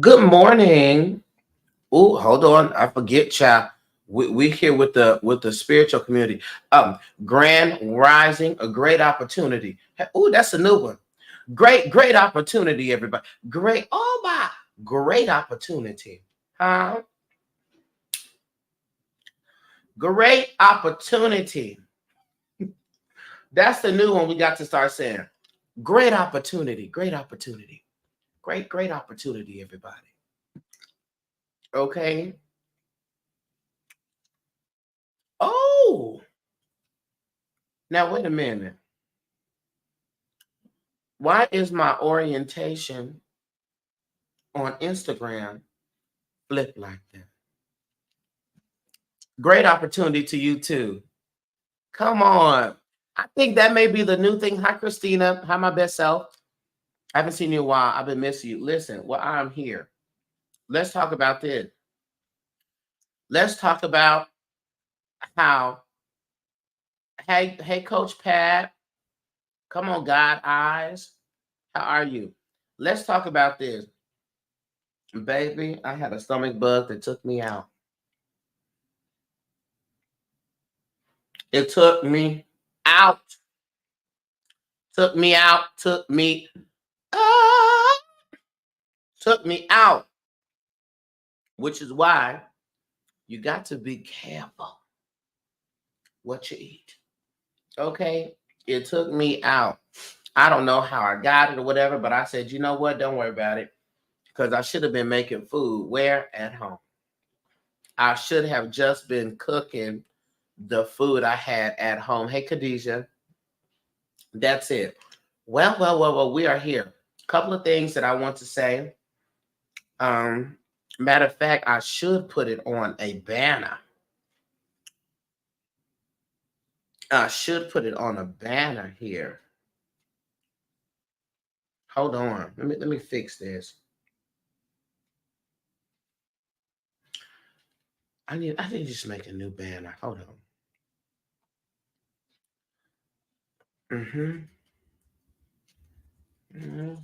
Good morning. Oh, hold on. I forget, child. We here with the spiritual community. Grand rising, a great opportunity. Oh, that's a new one. Great opportunity, everybody. Great, oh my, great opportunity. Huh? Great opportunity. That's the new one we got to start saying. Great opportunity, great opportunity. Great opportunity, everybody. Okay. Oh, now wait a minute. Why is my orientation on Instagram flip like that? Great opportunity to you too. Come on. I think that may be the new thing. Hi, Christina. Hi, my best self. I haven't seen you in a while. I've been missing you. Listen, well, I'm here. Let's talk about this. Let's talk about how, hey, Coach Pat. Come on, God Eyes. How are you? Let's talk about this. Baby, I had a stomach bug that took me out. It took me out. Ah, took me out, which is why you got to be careful what you eat. Okay? It took me out. I don't know how I got it or whatever, but I said, you know what? Don't worry about it. Because I should have been making food. Where? At home. I should have just been cooking the food I had at home. Hey, Khadijah. That's it. Well, we are here. Couple of things that I want to say. Um, Matter of fact, I should put it on a banner. I should put it on a banner here. Hold on. Let me fix this. I need to just make a new banner. Hold on. Mm-hmm. Mm-hmm.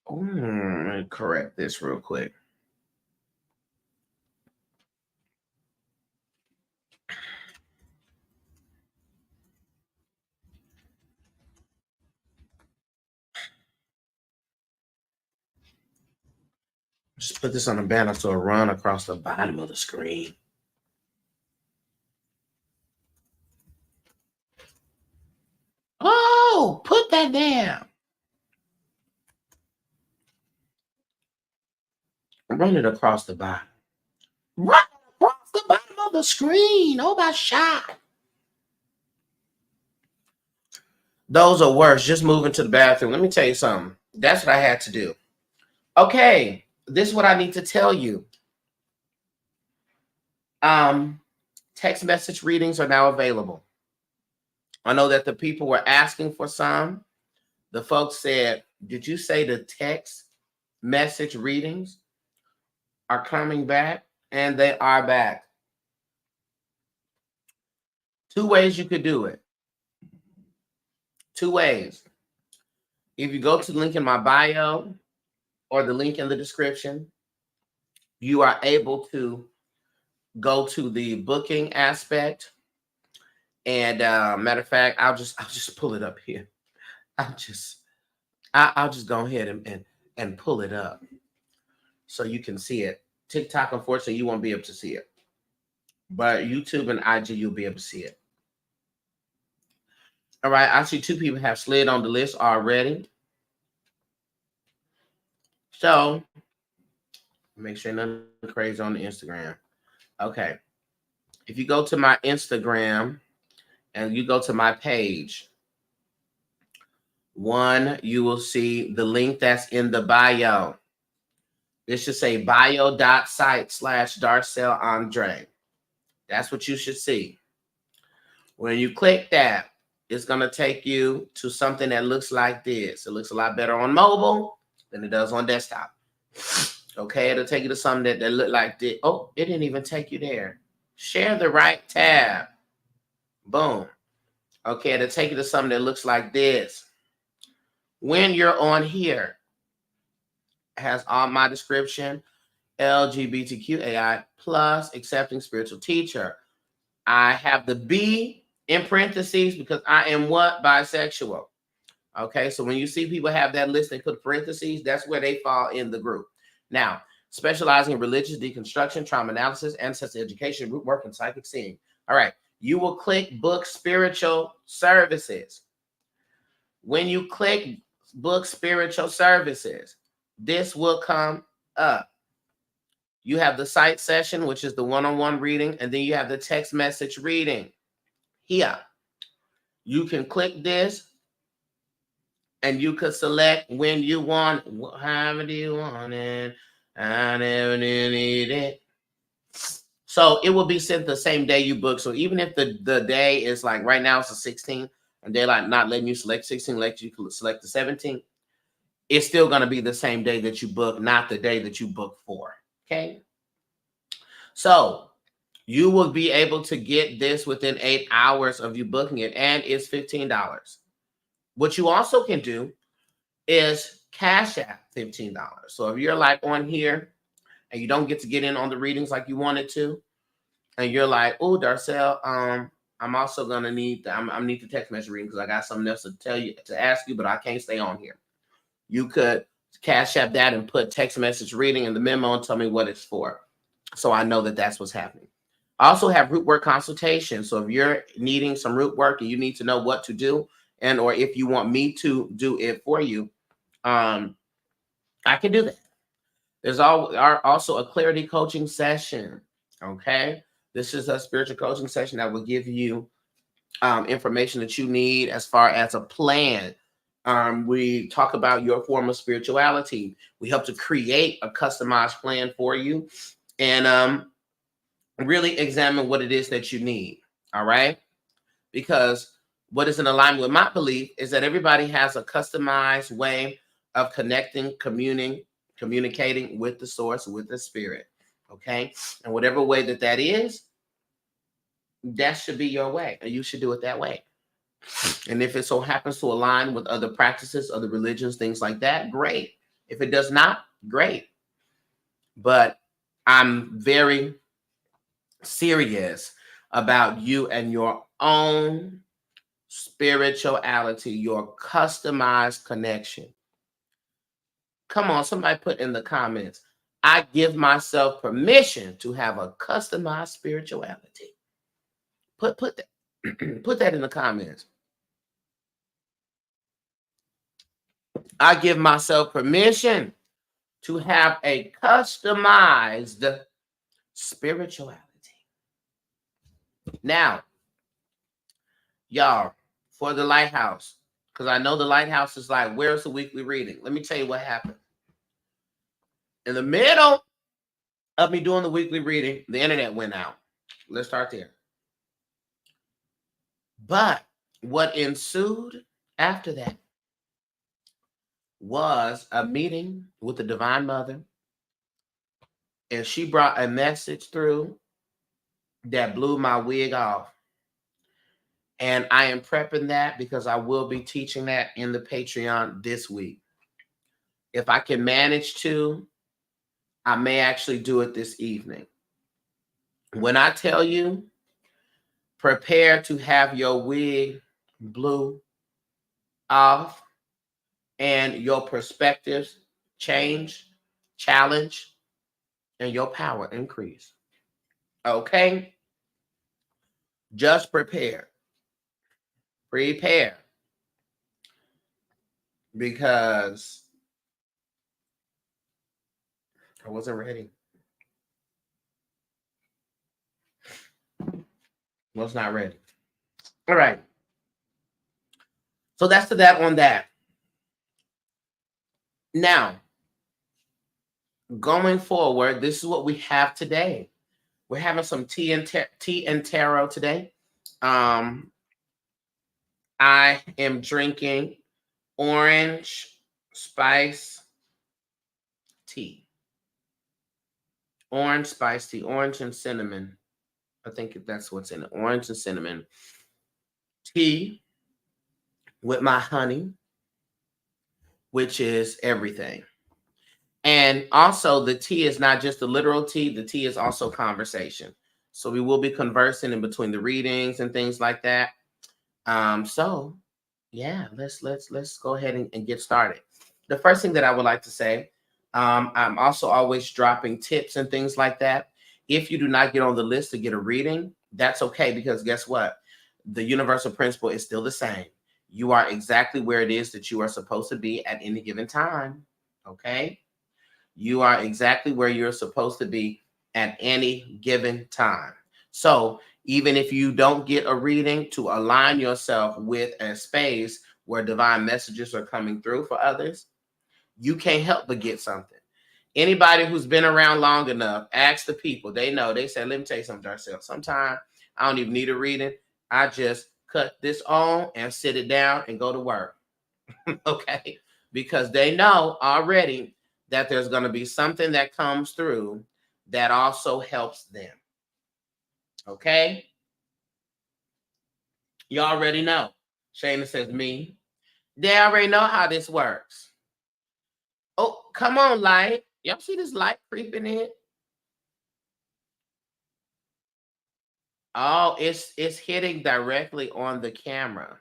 Let me correct this real quick. Just put this on a banner so it run across the bottom of the screen. Oh, put that there. Run it across the bottom. Run it across the bottom of the screen. Oh my shot. Those are worse. Just moving to the bathroom. Let me tell you something. That's what I had to do. Okay, this is what I need to tell you. Um, Text message readings are now available. I know that the people were asking for some. The folks said, did you say the text message readings are coming back? And they are back. Two ways you could do it. Two ways. If you go to the link in my bio or the link in the description, you are able to go to the booking aspect. And matter of fact, I'll just pull it up here. I'll just I'll just go ahead and pull it up so you can see it. TikTok, unfortunately, you won't be able to see it, but YouTube and IG, you'll be able to see it. All right, I see two people have slid on the list already. So make sure nothing crazy on the Instagram. Okay, if you go to my Instagram and you go to my page, one, you will see the link that's in the bio. It should say bio.site/darcellandre. That's what you should see. When you click that, it's going to take you to something that looks like this. It looks a lot better on mobile than it does on desktop. Okay, it'll take you to something that look like this. Oh, it didn't even take you there. Share the right tab. Boom. Okay, it'll take you to something that looks like this. When you're on here, has all my description. LGBTQAI plus accepting spiritual teacher. I have the B in parentheses because I am what? Bisexual. Okay, so when you see people have that list, they put parentheses, that's where they fall in the group. Now, specializing in religious deconstruction, trauma analysis, ancestor education, root work, and psychic seeing. All right, you will click book spiritual services. When you click book spiritual services, this will come up. You have the site session, which is the one-on-one reading, and then you have the text message reading. Here, you can click this, and you could select when you want, however do you want it, I never need it. So it will be sent the same day you book. So even if the day is like right now it's the 16th, and they're like not letting you select 16, let you select the 17th, it's still going to be the same day that you book, not the day that you book for. Okay. So you will be able to get this within 8 hours of you booking it, and it's $15. What you also can do is Cash App $15. So if you're like on here and you don't get to get in on the readings like you wanted to, and you're like, oh, Darcel, I'm also gonna need I need the text message reading because I got something else to tell you, to ask you, but I can't stay on here. You could Cash App that and put text message reading in the memo and tell me what it's for, so I know that that's what's happening. I also have root work consultation. So if you're needing some root work and you need to know what to do, and or if you want me to do it for you, I can do that. There's also a clarity coaching session. Okay, this is a spiritual coaching session that will give you information that you need as far as a plan. We talk about your form of spirituality. We help to create a customized plan for you, and really examine what it is that you need. All right, because what is in alignment with my belief is that everybody has a customized way of connecting, communicating with the source, with the spirit. Okay, and whatever way that is, that should be your way, and you should do it that way. And if it so happens to align with other practices, other religions, things like that, great. If it does not, great. But I'm very serious about you and your own spirituality, your customized connection. Come on, somebody put in the comments, I give myself permission to have a customized spirituality. Put that put that in the comments. I give myself permission to have a customized spirituality. Now, y'all, for the lighthouse, because I know the lighthouse is like, where's the weekly reading? Let me tell you what happened. In the middle of me doing the weekly reading, the internet went out. Let's start there. But what ensued after that was a meeting with the Divine Mother, and she brought a message through that blew my wig off. And I am prepping that because I will be teaching that in the Patreon this week. If I can manage to, I may actually do it this evening. When I tell you, prepare to have your wig blew off and your perspectives change, challenge, and your power increase. Okay? Just prepare. Prepare. Because I wasn't ready. Was not ready. All right. So that's to that on that. Now, going forward, this is what we have today. We're having some tea and taro today. I am drinking orange spice tea. Orange spice tea, orange and cinnamon. I think that's what's in it. Orange and cinnamon tea with my honey, which is everything. And also, the tea is not just the literal tea. The tea is also conversation. So we will be conversing in between the readings and things like that. So yeah, let's go ahead and get started. The first thing that I would like to say, I'm also always dropping tips and things like that. If you do not get on the list to get a reading, that's okay, because guess what? The universal principle is still the same. You are exactly where it is that you are supposed to be at any given time. Okay? You are exactly where you're supposed to be at any given time. So even if you don't get a reading, to align yourself with a space where divine messages are coming through for others, you can't help but get something. Anybody who's been around long enough, ask the people. They know. They said, let me tell you something, Darcel. Sometimes I don't even need a reading. I just cut this on and sit it down and go to work. Okay? Because they know already that there's going to be something that comes through that also helps them. Okay? You already know. Shayna says, me. They already know how this works. Oh, come on, light. Y'all see this light creeping in? Oh, it's hitting directly on the camera.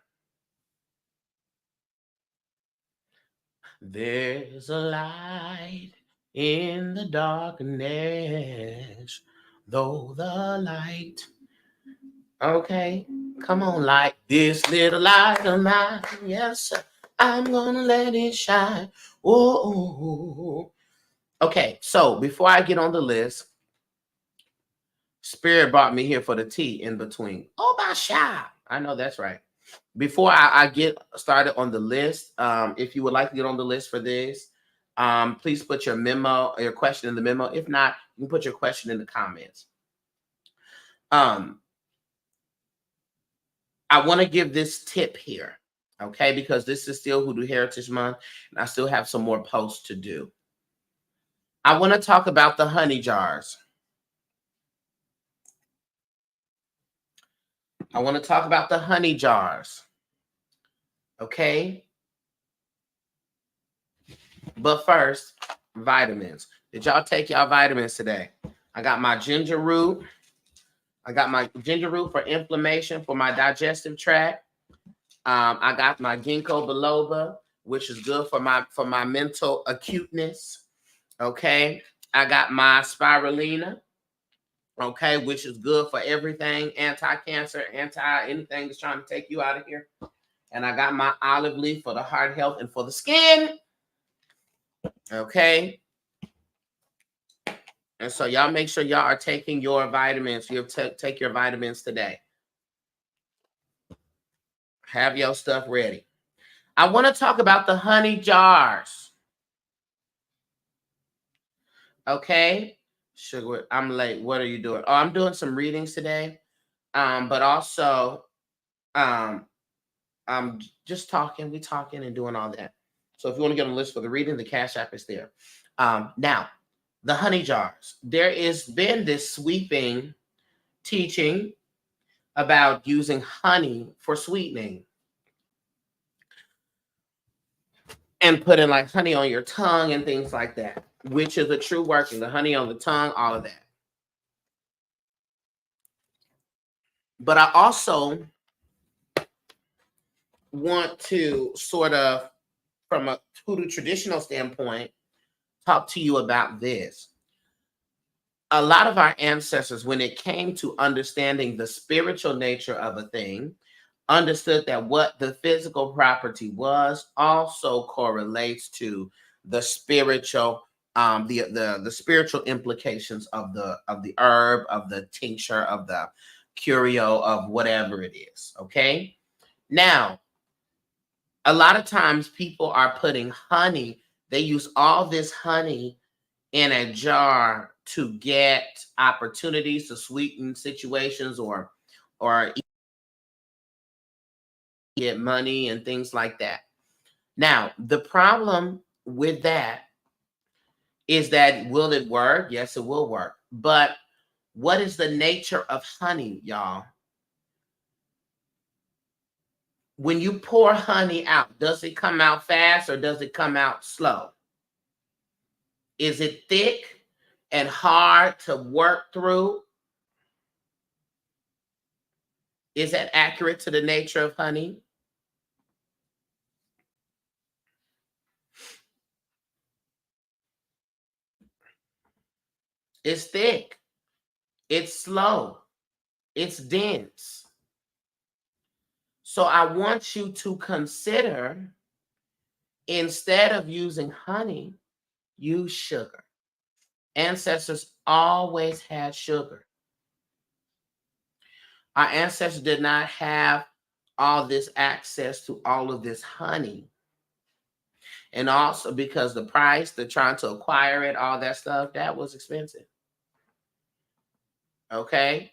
There's a light in the darkness, though the light. Okay, come on, light. This little light of mine, yes, I'm gonna let it shine. Oh, okay. So before I get on the list, Spirit brought me here for the tea in between. Oh, my shot. I know that's right. Before I get started on the list, if you would like to get on the list for this, please put your memo, your question in the memo. If not, you can put your question in the comments. I want to give this tip here, okay, because this is still Hoodoo Heritage Month, and I still have some more posts to do. I want to talk about the honey jars. I want to talk about the honey jars, okay? But first, vitamins. Did y'all take y'all vitamins today? I got my ginger root. I got my ginger root for inflammation for my digestive tract. I got my ginkgo biloba, which is good for my mental acuteness. Okay. I got my spirulina, okay, which is good for everything, anti-cancer, anything that's trying to take you out of here. And I got my olive leaf for the heart health and for the skin. Okay. And so y'all make sure y'all are taking your vitamins. You take your vitamins today. Have your stuff ready. I want to talk about the honey jars. Okay. Sugar, I'm late. What are you doing? Oh, I'm doing some readings today. But also, I'm just talking. We talking and doing all that. So if you want to get on the list for the reading, the Cash App is there. Now, the honey jars. There has been this sweeping teaching about using honey for sweetening and putting like honey on your tongue and things like that, which is a true working. The honey on the tongue, all of that. But I also want to sort of, from a Hoodoo traditional standpoint, talk to you about this. A lot of our ancestors, when it came to understanding the spiritual nature of a thing, understood that what the physical property was also correlates to the spiritual, the spiritual implications of the herb, of the tincture, of the curio, of whatever it is. Okay. Now, a lot of times people are putting honey, they use all this honey in a jar to get opportunities to sweeten situations or get money and things like that. Now, the problem with that is that, will it work? Yes, it will work. But what is the nature of honey, y'all? When you pour honey out, does it come out fast or does it come out slow? Is it thick and hard to work through? Is that accurate to the nature of honey? It's thick. It's slow. It's dense. So I want you to consider, instead of using honey, use sugar. Ancestors always had sugar. Our ancestors did not have all this access to all of this honey. And also because the price, they're trying to acquire it, all that stuff, that was expensive. Okay?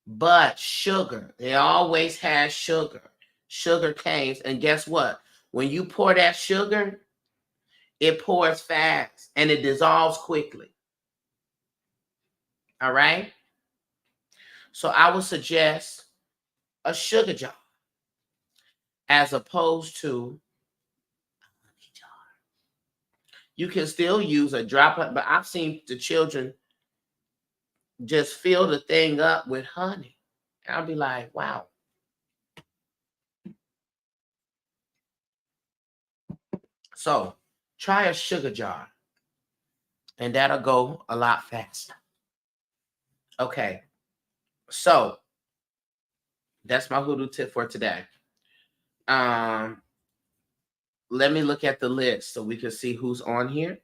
But sugar, they always had sugar. Sugar canes. And guess what? When you pour that sugar, it pours fast and it dissolves quickly. All right? So I would suggest a sugar jar as opposed to a honey jar. You can still use a drop of, but I've seen the children just fill the thing up with honey. And I'll be like, wow. So try a sugar jar and that'll go a lot faster. Okay. So that's my hoodoo tip for today. Let me look at the list so we can see who's on here.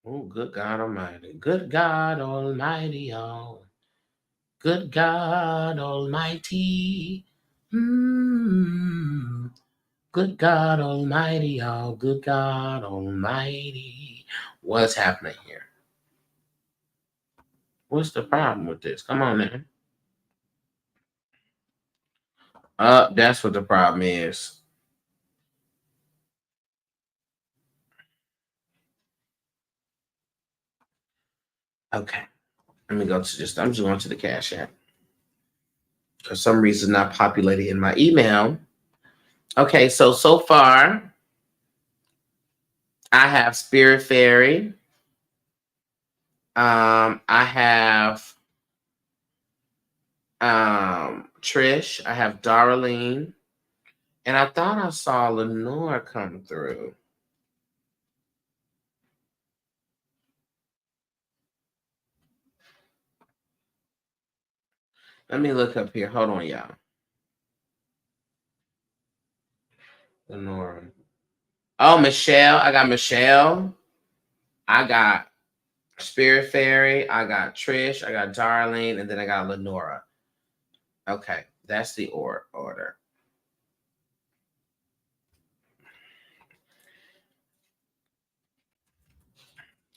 Oh, good God Almighty. Good God Almighty, y'all. Good God Almighty. Good God Almighty, y'all. Good God Almighty. What's happening here? What's the problem with this? Come on, man. That's what the problem is. Okay. Let me go to just, I'm just going to the Cash App. For some reason, not populated in my email. Okay, so far, I have Spirit Fairy. I have Trish. I have Darlene. And I thought I saw Lenore come through. Let me look up here. Hold on, y'all. Lenore. Oh, Michelle. I got Michelle. I got Spirit Fairy. I got Trish. I got Darlene. And then I got Lenora. Okay. That's the order.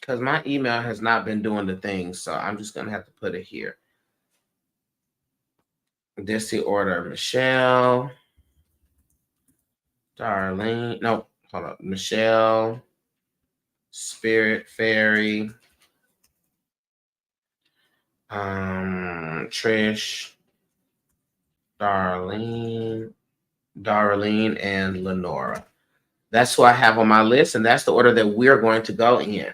Because my email has not been doing the thing. So I'm just going to have to put it here. This the order. Michelle. Darlene. No, hold on. Michelle. Spirit Fairy. Trish. Darlene, and Lenora. That's who I have on my list, and that's the order that we're going to go in.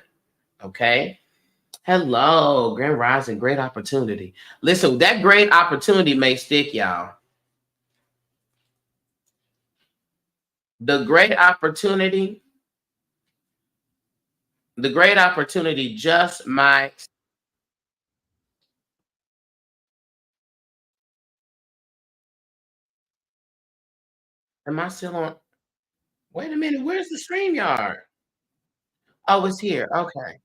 Okay. Hello, Grand Rising, great opportunity. Listen, that great opportunity may stick, y'all. The great opportunity just might. Am I still on? Wait a minute, where's the StreamYard? Oh, it's here. Okay.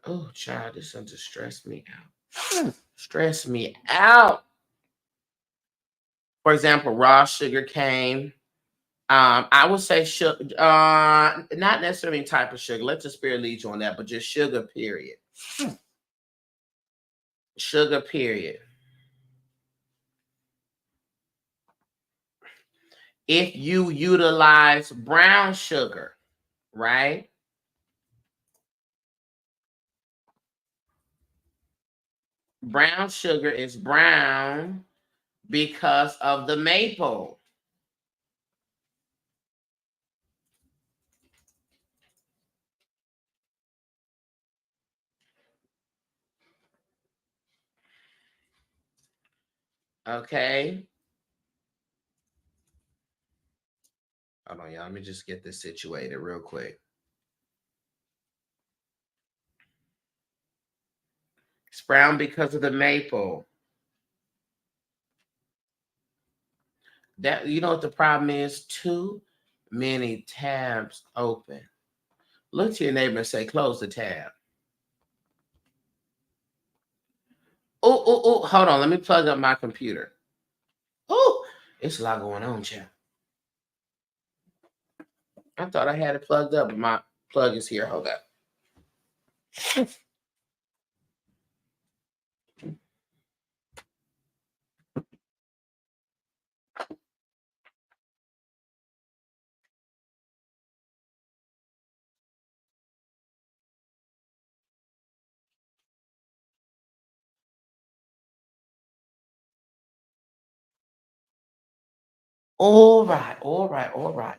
Oh, child, this one just stressed me out. Stress me out. For example, raw sugar cane. I would say sugar, not necessarily type of sugar. Let the spirit lead you on that, but just sugar, period. Sugar, period. If you utilize brown sugar, right? Brown sugar is brown because of the maple. Okay. Hold on, y'all. Let me just get this situated real quick. It's brown because of the maple. That, you know what the problem is? Too many tabs open. Look to your neighbor and say, close the tab. Oh, hold on. Let me plug up my computer. Oh, it's a lot going on, chat. I thought I had it plugged up, but my plug is here. Hold up. All right.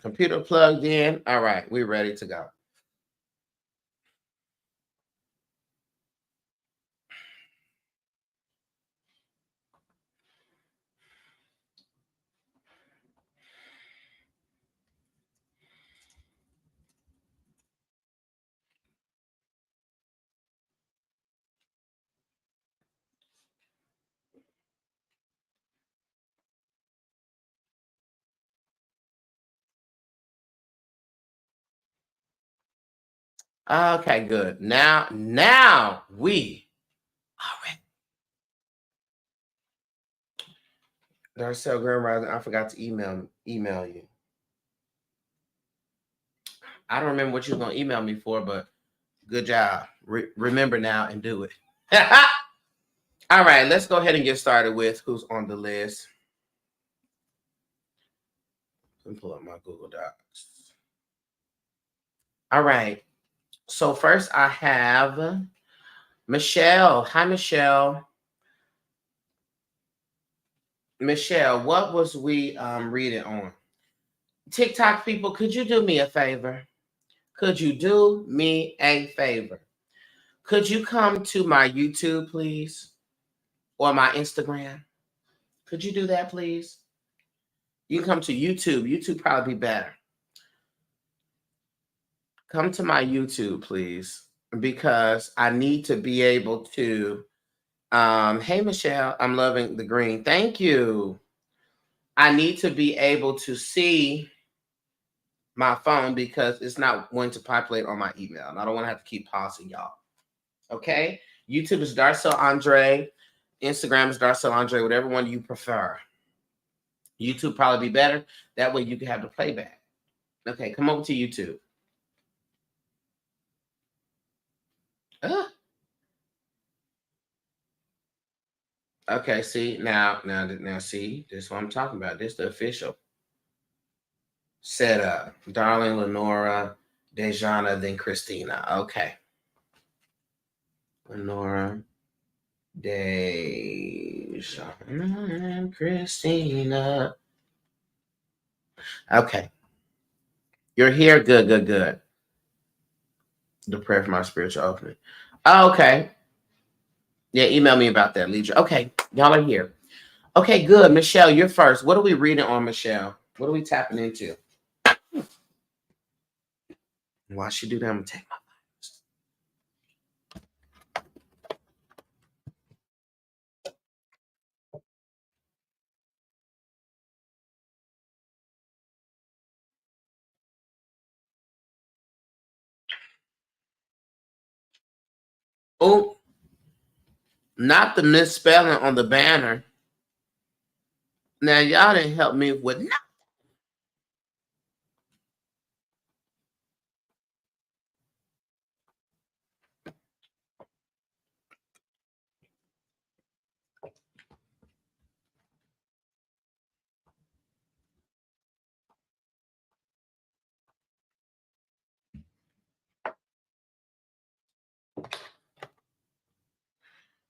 Computer plugged in. All right, we're ready to go. Okay, good. Now we are ready. Darcel Grand Rising, I forgot to email you. I don't remember what you were gonna email me for, but good job. Remember now and do it. All right, let's go ahead and get started with who's on the list. Let me pull up my Google Docs. All right. So first I have Michelle. Hi, Michelle. Michelle, what was we reading on? TikTok people, could you do me a favor? Could you do me a favor? Could you come to my YouTube, please? Or my Instagram? Could you do that, please? You can come to YouTube. YouTube probably be better. Come to my YouTube, please, because I need to be able to. Hey, Michelle, I'm loving the green. Thank you. I need to be able to see my phone because it's not going to populate on my email. And I don't want to have to keep pausing y'all. Okay? YouTube is darcellandre. Instagram is darcellandre, whatever one you prefer. YouTube probably be better. That way you can have the playback. Okay, come over to YouTube. Okay, see, now, see, this is what I'm talking about. This is the official setup. Darling, Lenora, Dejana, then Christina. Okay. Lenora, Dejana, and Christina. Okay. You're here. Good. The prayer for my spiritual opening. Okay. Yeah, email me about that, Leisure. Okay, y'all are here. Okay, good. Michelle, you're first. What are we reading on, Michelle? What are we tapping into? While she do that, I'm going to take my Oh, not the misspelling on the banner. Now, y'all didn't help me with nothing.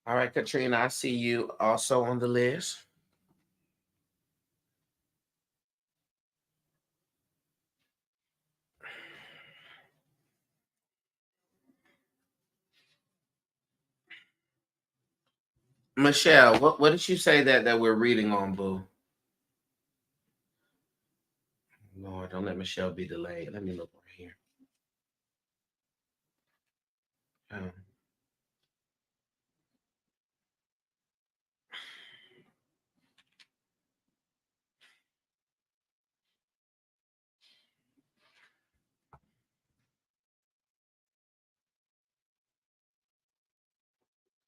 All right, Katrina, I see you also on the list. Michelle, what did you say that we're reading on, boo? Lord, don't let Michelle be delayed. Let me look right here. Um,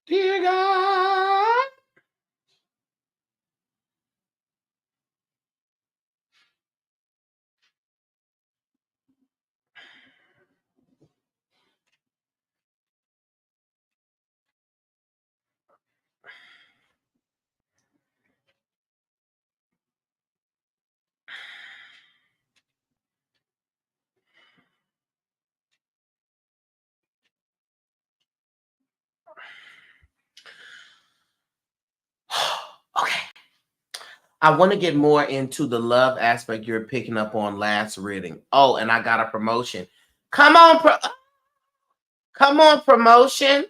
Dear God. Okay. I want to get more into the love aspect you're picking up on last reading. Oh, and I got a promotion. Come on, come on, promotion.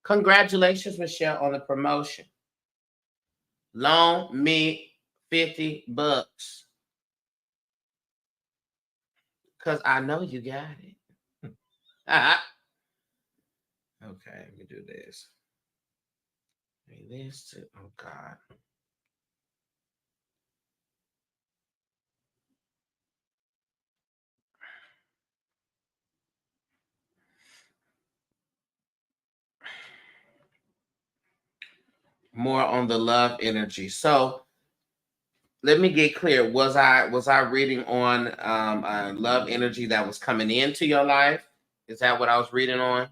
Congratulations, Michelle, on the promotion. Loan me $50. Because I know you got it. Okay, let me do this. This, oh God. More on the love energy. So let me get clear. Was I reading on love energy that was coming into your life? Is that what I was reading on?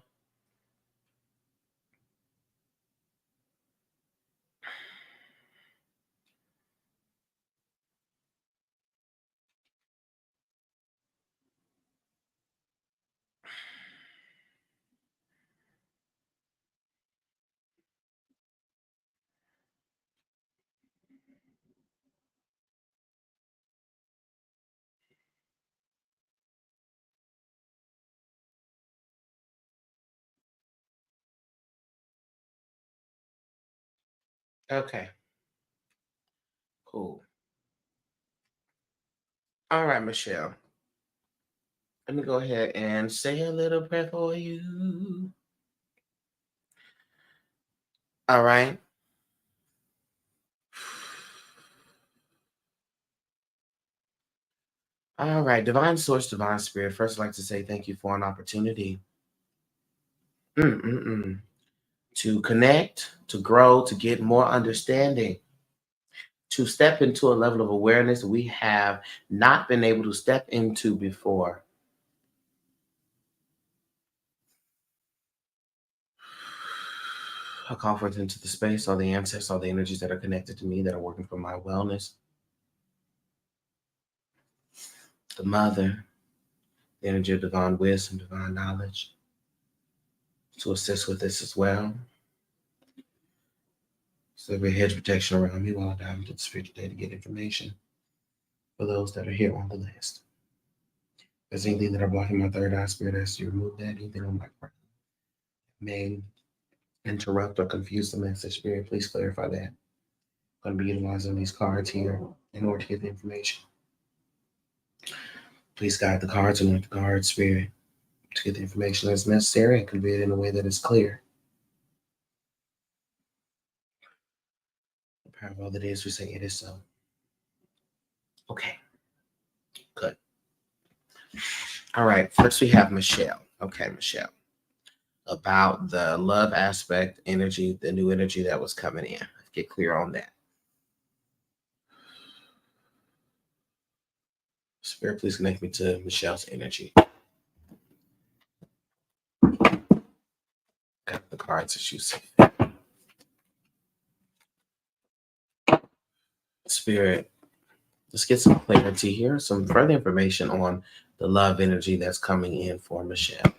Okay, cool. All right, Michelle. Let me go ahead and say a little prayer for you. All right. All right, divine source, divine spirit. First, I'd like to say thank you for an opportunity to connect, to grow, to get more understanding, to step into a level of awareness we have not been able to step into before. I call forth into the space all the ancestors, all the energies that are connected to me that are working for my wellness. The mother, the energy of divine wisdom, divine knowledge, to assist with this as well. So every hedge protection around me while I dive into the spirit today to get information for those that are here on the list. If there's anything that are blocking my third eye spirit, I ask you to remove that. Anything on my crown may interrupt or confuse the message spirit, please clarify that. I'm going to be utilizing these cards here in order to get the information. Please guide the cards and let the card spirit to get the information that's necessary and convey it in a way that is clear. The power of all that is, we say it is so. Okay, good. All right, first we have Michelle. Okay, Michelle. About the love aspect energy, the new energy that was coming in. Let's get clear on that. Spirit, please connect me to Michelle's energy. Got the cards as you see. Spirit, let's get some clarity here, some further information on the love energy that's coming in for Michelle.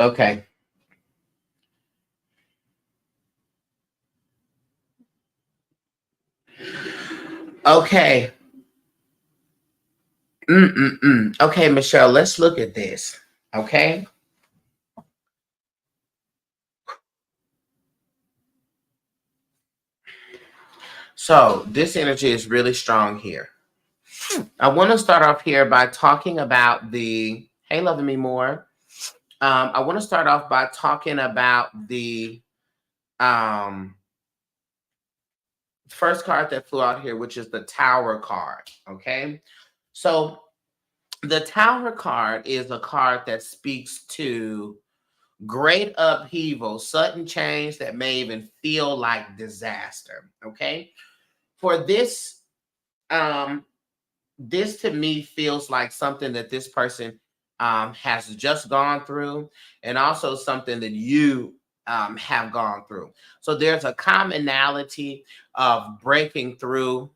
Okay. Okay. Okay, Michelle, let's look at this. Okay. So this energy is really strong here. I want to start off here by talking about the, hey, loving me more. I want to start off by talking about the um, first card that flew out here, which is the Tower card. Okay. So the Tower card is a card that speaks to great upheaval, sudden change that may even feel like disaster. Okay. For um, this to me feels like something that this person has just gone through, and also something that you have gone through. So there's a commonality of breaking through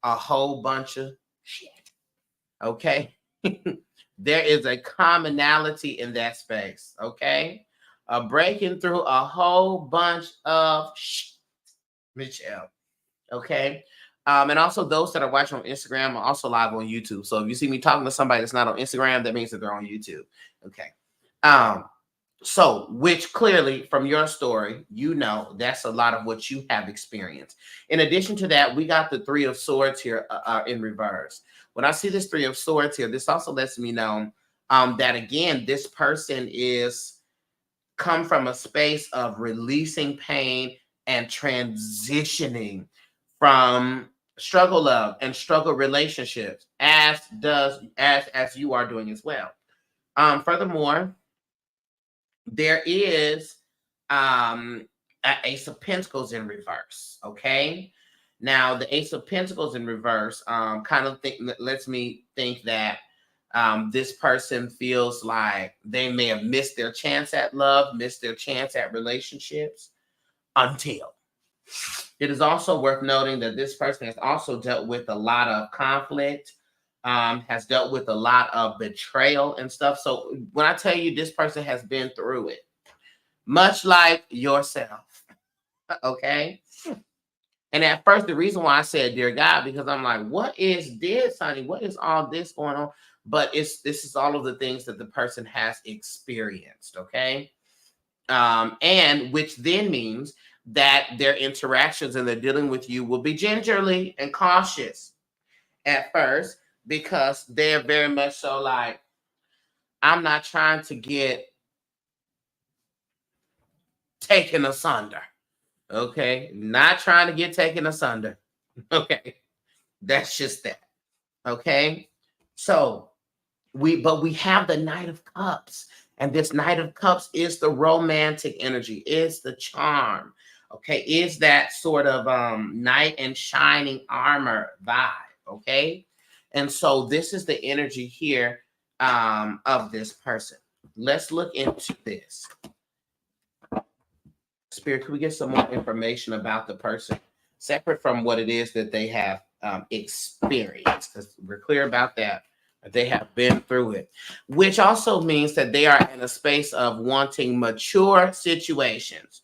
a whole bunch of shit. Okay. There is a commonality in that space. Okay. Breaking through a whole bunch of shit, Michelle. Okay. And also those that are watching on Instagram are also live on YouTube. So if you see me talking to somebody that's not on Instagram, that means that they're on YouTube. Okay. Um, so which clearly from your story, you know that's a lot of what you have experienced. In addition to that, we got the Three of Swords here in reverse. When I see this Three of Swords here, this also lets me know that again, this person is come from a space of releasing pain and transitioning from struggle love and struggle relationships, as you are doing as well. Furthermore, there is Ace of Pentacles in reverse. Okay. Now the Ace of Pentacles in reverse kind of lets me think that this person feels like they may have missed their chance at love, missed their chance at relationships until. It is also worth noting that this person has also dealt with a lot of conflict, has dealt with a lot of betrayal and stuff. So when I tell you this person has been through it, much like yourself, okay? And at first, the reason why I said dear God, because I'm like, what is this, honey? What is all this going on? But this is all of the things that the person has experienced, okay? And which then means that their interactions and their dealing with you will be gingerly and cautious at first, because they're very much so like, I'm not trying to get taken asunder. Okay. Not trying to get taken asunder. Okay. That's just that. Okay. So we have the Knight of Cups. And this Knight of Cups is the romantic energy, is the charm. Okay. Is that sort of knight in shining armor vibe. Okay. And so this is the energy here of this person. Let's look into this. Spirit, could we get some more information about the person, separate from what it is that they have experienced? Because we're clear about that. They have been through it, which also means that they are in a space of wanting mature situations.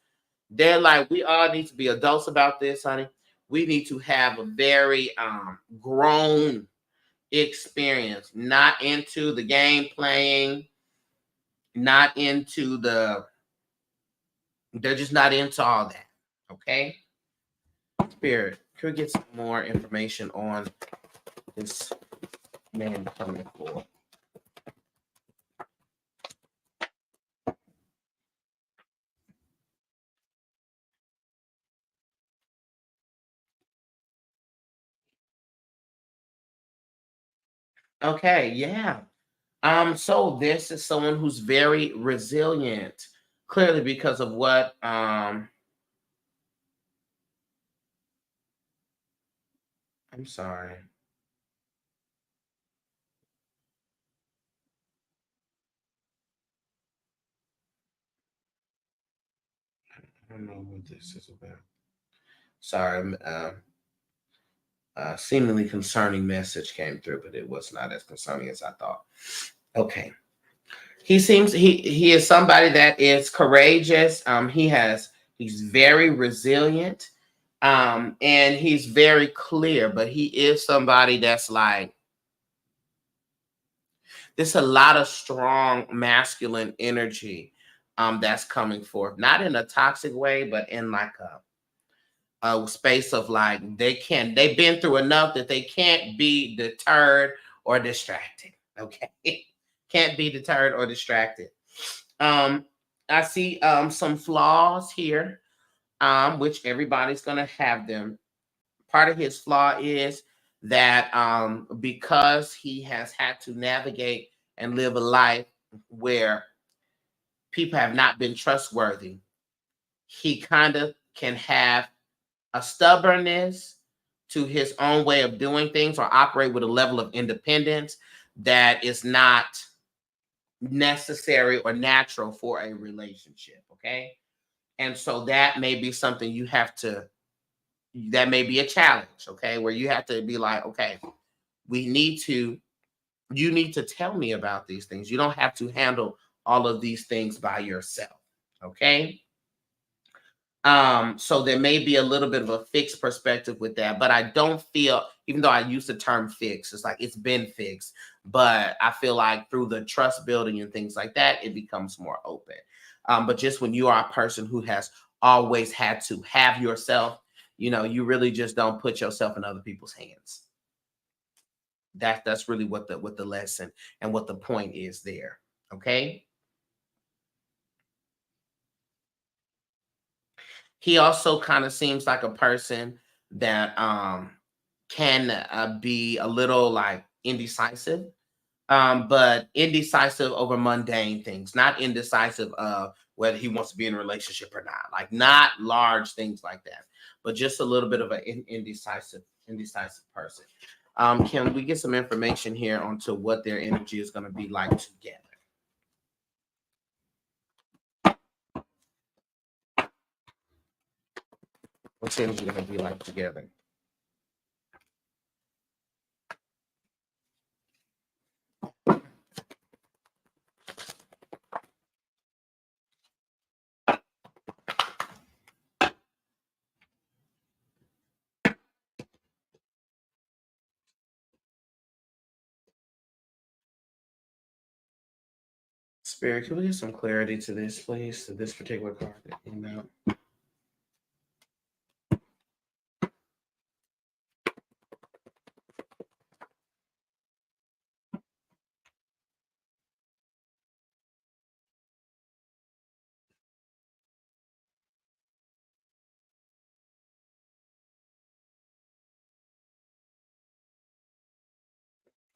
They're like, we all need to be adults about this, honey. We need to have a very grown experience, not into the game playing, not into they're just not into all that. Okay. Spirit, could we get some more information on this man coming for? Okay, yeah. So this is someone who's very resilient, clearly because of what I'm sorry. I don't know what this is about. Sorry, seemingly concerning message came through, but it was not as concerning as I thought. Okay. He is somebody that is courageous. He's very resilient. And he's very clear, but he is somebody that's like, there's a lot of strong masculine energy that's coming forth, not in a toxic way, but in like a space of like they've been through enough that they can't be deterred or distracted. Okay. Can't be deterred or distracted. um I see some flaws here, which everybody's gonna have them. Part of his flaw is that because he has had to navigate and live a life where people have not been trustworthy, he kind of can have a stubbornness to his own way of doing things or operate with a level of independence that is not necessary or natural for a relationship. Okay. And so that may be something that may be a challenge. Okay. Where you have to be like, okay, we need to, you need to tell me about these things. You don't have to handle all of these things by yourself. Okay. So there may be a little bit of a fixed perspective with that, but I don't feel, even though I use the term fix, it's like it's been fixed, but I feel like through the trust building and things like that, it becomes more open. But just when you are a person who has always had to have yourself, you really just don't put yourself in other people's hands. That's really what the lesson and what the point is there. Okay. He also kind of seems like a person that can be a little like indecisive, but indecisive over mundane things, not indecisive of whether he wants to be in a relationship or not, like not large things like that, but just a little bit of an indecisive person. Can we get some information here onto what their energy is going to be like together? What's the energy going to be like together? Spirit, can we get some clarity to this, please? To this particular card that came out.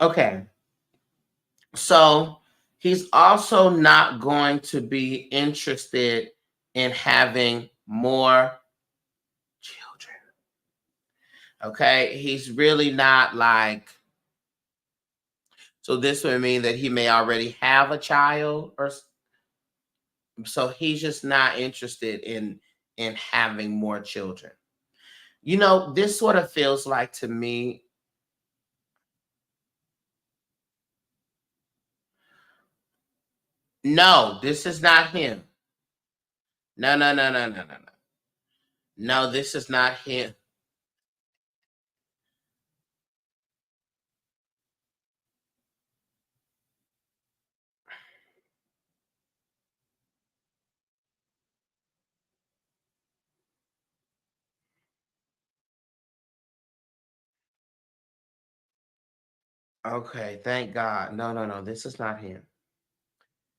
Okay. So he's also not going to be interested in having more children. Okay. He's really not like, so this would mean that he may already have a child, or so he's just not interested in having more children. This sort of feels like to me, no, this is not him. No, no, no, no, no, no, no. No, this is not him. Okay, thank God. No, no, no, this is not him.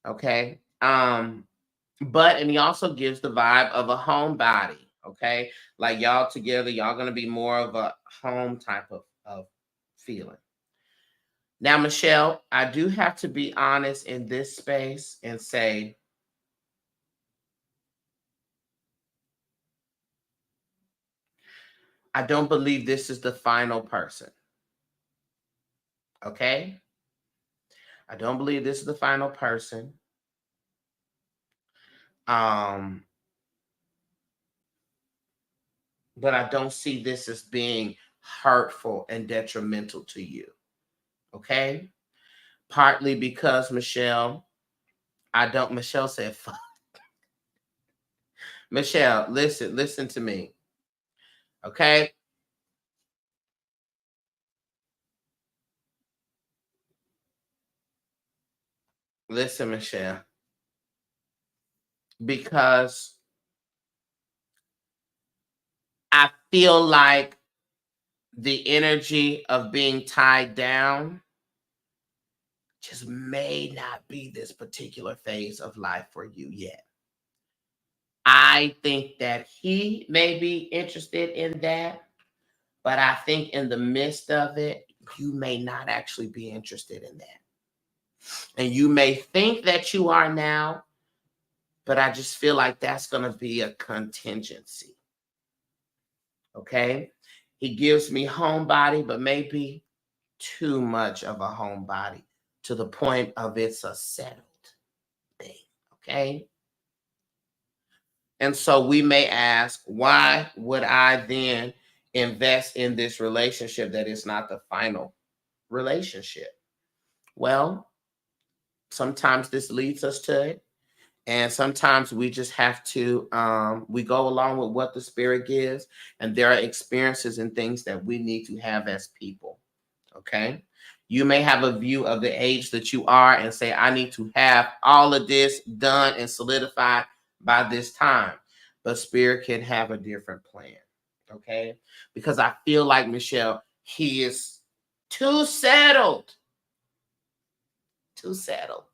Okay. And he also gives the vibe of a homebody. Okay. Like y'all together, y'all gonna be more of a home type of feeling. Now, Michelle, I do have to be honest in this space and say, I don't believe this is the final person. Okay. I don't believe this is the final person. Um, but I don't see this as being hurtful and detrimental to you. Okay. Partly because, Michelle, I don't. Michelle said, fuck. Michelle, listen to me. Okay? Listen, Michelle. Because I feel like the energy of being tied down just may not be this particular phase of life for you yet. I think that he may be interested in that, but I think in the midst of it, you may not actually be interested in that. And you may think that you are now, but I just feel like that's going to be a contingency. Okay? He gives me homebody, but maybe too much of a homebody to the point of it's a settled thing. Okay? And so we may ask, why would I then invest in this relationship that is not the final relationship? Well, sometimes this leads us to it. And sometimes we just have to, we go along with what the spirit gives. And there are experiences and things that we need to have as people. Okay. You may have a view of the age that you are and say, I need to have all of this done and solidified by this time. But spirit can have a different plan. Okay. Because I feel like, Michelle, he is too settled. Too settled.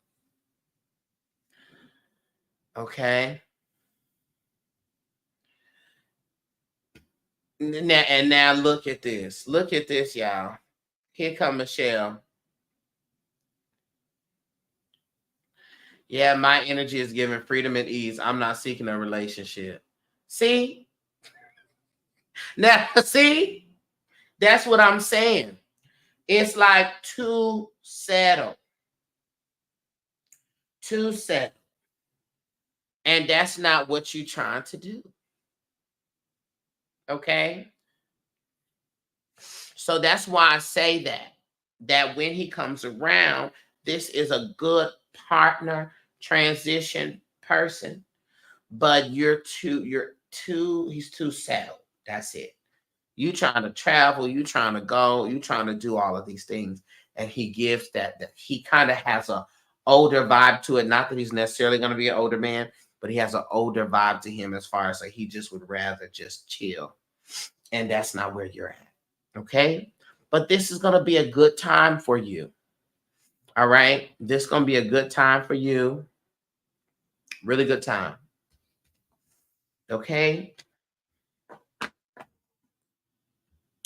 Okay. Now look at this. Look at this, y'all. Here come Michelle. Yeah, my energy is giving freedom and ease. I'm not seeking a relationship. See? Now, see? That's what I'm saying. It's like too settled. Too settled. And that's not what you're trying to do. Okay? So that's why I say that when he comes around, this is a good partner, transition person, but he's too settled. That's it. You trying to travel, you trying to go, you trying to do all of these things. And he gives that he kind of has a older vibe to it. Not that he's necessarily going to be an older man, but he has an older vibe to him as far as like he just would rather just chill. And that's not where you're at. Okay. But this is going to be a good time for you. All right. This is going to be a good time for you. Really good time. Okay.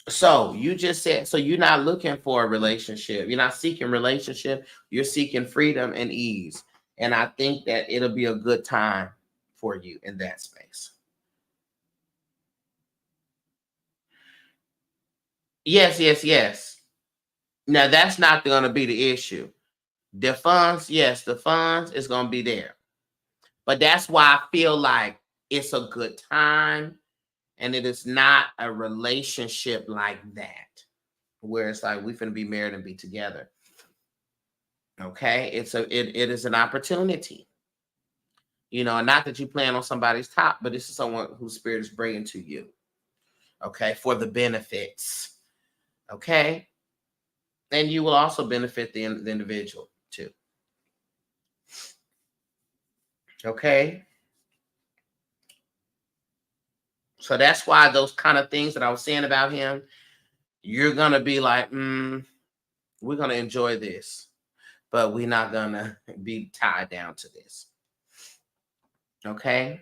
So you just said, so you're not looking for a relationship. You're not seeking relationship. You're seeking freedom and ease. And I think that it'll be a good time for you in that space. Yes. Now that's not going to be the issue. The funds, yes, the funds is going to be there. But that's why I feel like it's a good time. And it is not a relationship like that, where it's like we're going to be married and be together. Okay. It is an opportunity. Not that you plan on somebody's top, but this is someone whose spirit is bringing to you. Okay. For the benefits. Okay. And you will also benefit the individual too. Okay. So that's why those kind of things that I was saying about him, you're going to be like, we're going to enjoy this, but we're not going to be tied down to this. Okay.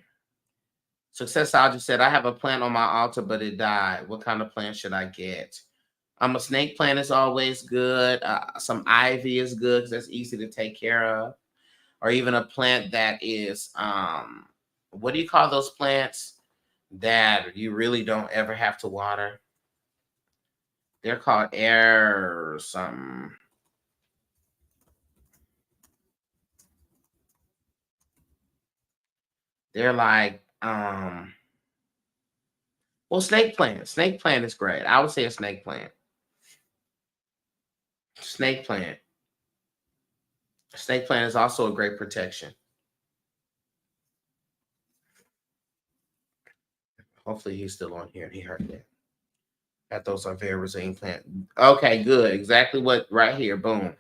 Success Alger said, I have a plant on my altar, but it died. What kind of plant should I get? A snake plant is always good. Some ivy is good because that's easy to take care of. Or even a plant that is, what do you call those plants that you really don't ever have to water? They're called air something. They're like, well, snake plant. Snake plant is great. I would say a snake plant. Snake plant. Snake plant is also a great protection. Hopefully he's still on here and he heard that. That those are very resilient plant. Okay, good. Exactly what right here. Boom.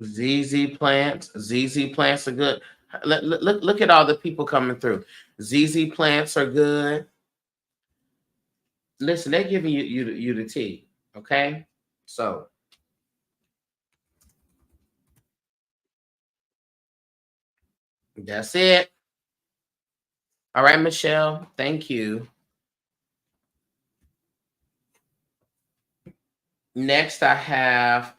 ZZ plants. ZZ plants are good. Look at all the people coming through. ZZ plants are good. Listen, they're giving you the tea. Okay, so that's it. All right, Michelle. Thank you. Next, I have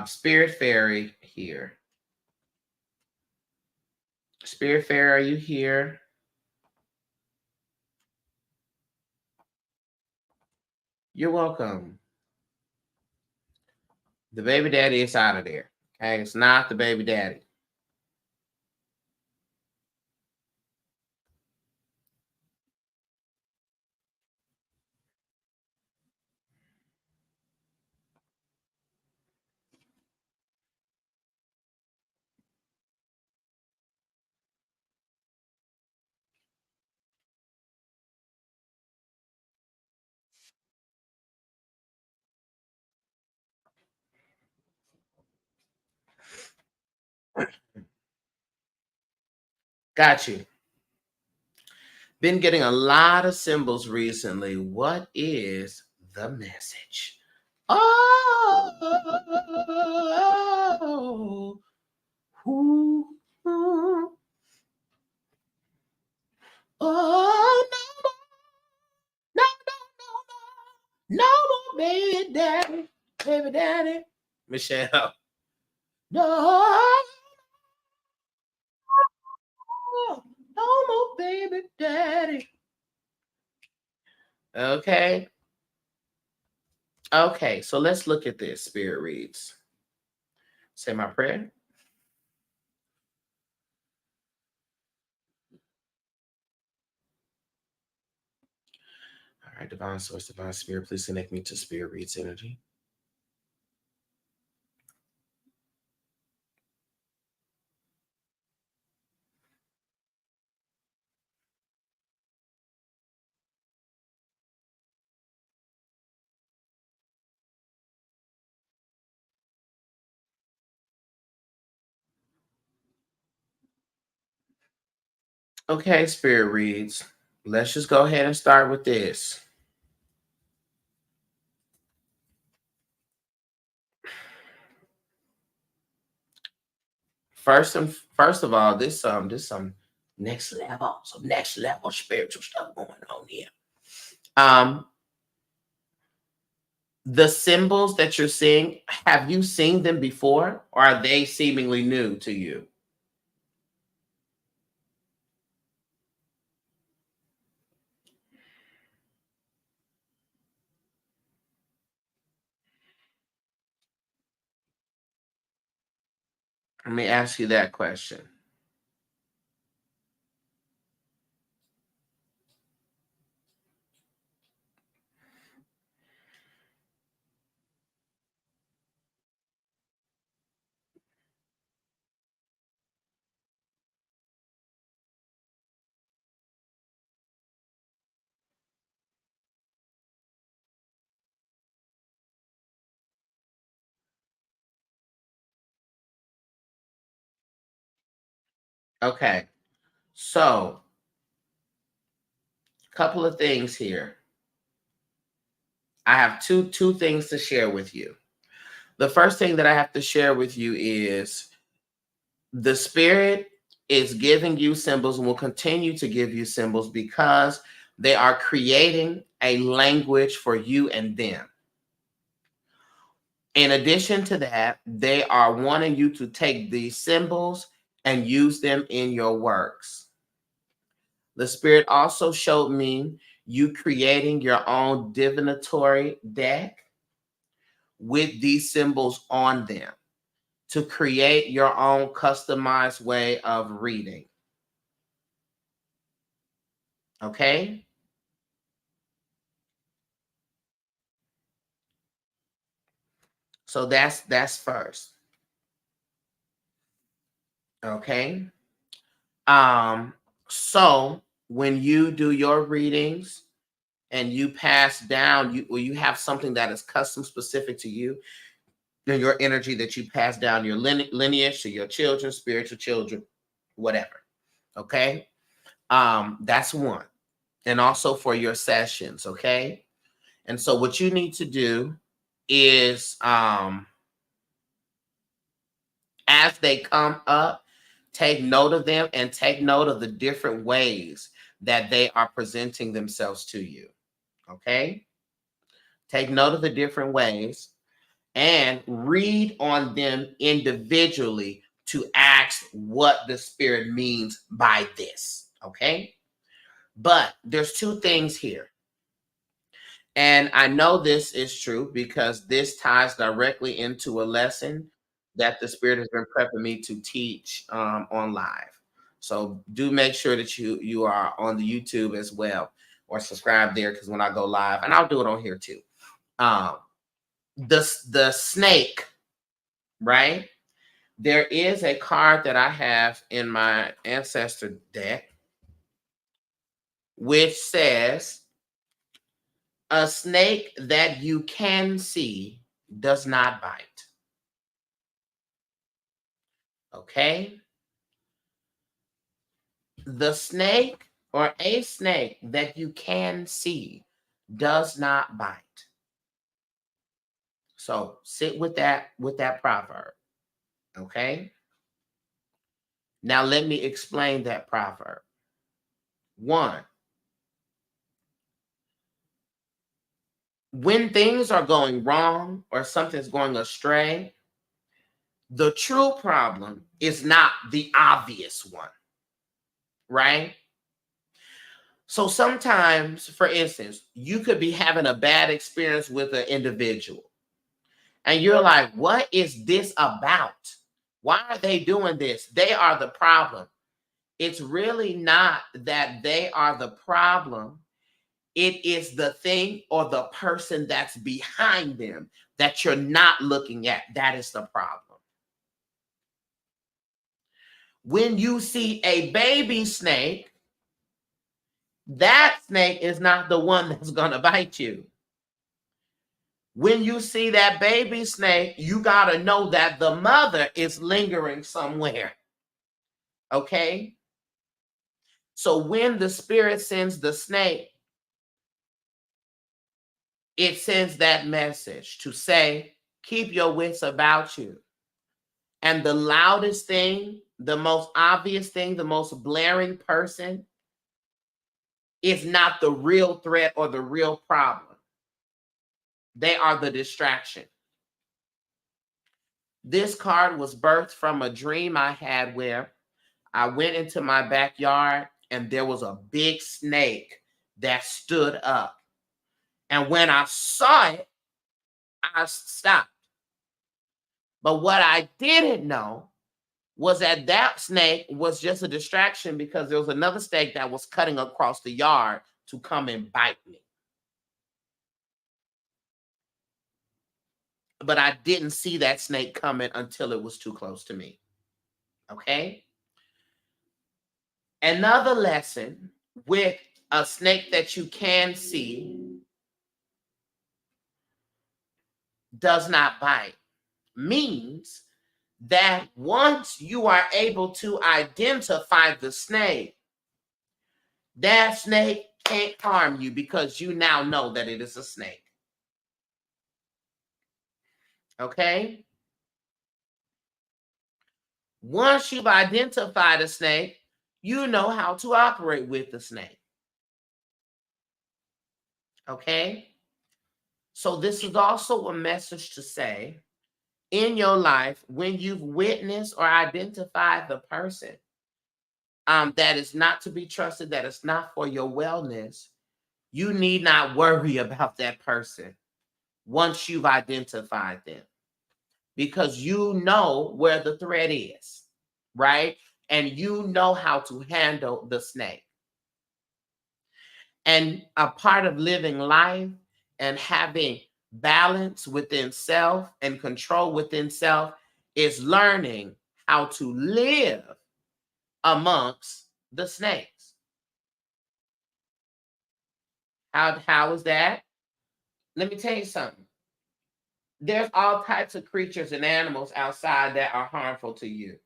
Spirit Fairy here. Spirit Fairy, are you here? You're welcome. The baby daddy is out of there. Okay, it's not the baby daddy. Got you. Been getting a lot of symbols recently. What is the message? Oh, ooh, ooh, oh, no, no, no, no, no, no, baby daddy, baby daddy. Michelle. No, no more baby daddy. Okay. Okay, so let's look at this. Spirit reads. Say my prayer. All right, divine source, divine spirit, please connect me to spirit reads energy. Okay, spirit reads. Let's just go ahead and start with this. First of all, this some next level spiritual stuff going on here. Um, the symbols that you're seeing, have you seen them before, or are they seemingly new to you? Let me ask you that question. Okay, so a couple of things here. I have two things to share with you. The first thing that I have to share with you is the spirit is giving you symbols and will continue to give you symbols because they are creating a language for you and them. In addition to that, they are wanting you to take these symbols and use them in your works. The spirit also showed me you creating your own divinatory deck with these symbols on them to create your own customized way of reading. Okay? So that's first. Okay? So when you do your readings and you pass down, you have something that is custom specific to you, then your energy that you pass down your lineage to your children, spiritual children, whatever. Okay? That's one. And also for your sessions, okay? And so what you need to do is as they come up, take note of them and take note of the different ways that they are presenting themselves to you. Okay? Take note of the different ways and read on them individually to ask what the spirit means by this. Okay? But there's two things here. And I know this is true because this ties directly into a lesson that the Spirit has been prepping me to teach on live. So do make sure that you are on the YouTube as well or subscribe there because when I go live, and I'll do it on here too. The snake, right? There is a card that I have in my ancestor deck which says, a snake that you can see does not bite. Okay? The snake or a snake that you can see does not bite. So sit with that proverb. Okay? Now let me explain that proverb. One, when things are going wrong or something's going astray, the true problem is not the obvious one, right? So sometimes, for instance, you could be having a bad experience with an individual and you're like, what is this about? Why are they doing this? They are the problem. It's really not that they are the problem. It is the thing or the person that's behind them that you're not looking at. That is the problem. When you see a baby snake, that snake is not the one that's going to bite you. When you see that baby snake, you got to know that the mother is lingering somewhere. Okay? So when the spirit sends the snake, it sends that message to say, keep your wits about you. And the loudest thing, the most obvious thing, the most blaring person is not the real threat or the real problem. They are the distraction. This card was birthed from a dream I had where I went into my backyard and there was a big snake that stood up. And when I saw it, I stopped. But what I didn't know was that snake was just a distraction because there was another snake that was cutting across the yard to come and bite me. But I didn't see that snake coming until it was too close to me. Okay? Another lesson with a snake that you can see does not bite means that once you are able to identify the snake, that snake can't harm you because you now know that it is a snake. Okay? Once you've identified a snake, you know how to operate with the snake. Okay? So this is also a message to say, in your life, when you've witnessed or identified the person that is not to be trusted, that is not for your wellness, you need not worry about that person once you've identified them, because you know where the threat is, right? And you know how to handle the snake. And a part of living life and having balance within self and control within self is learning how to live amongst the snakes. How is that? Let me tell you something. There's all types of creatures and animals outside that are harmful to you.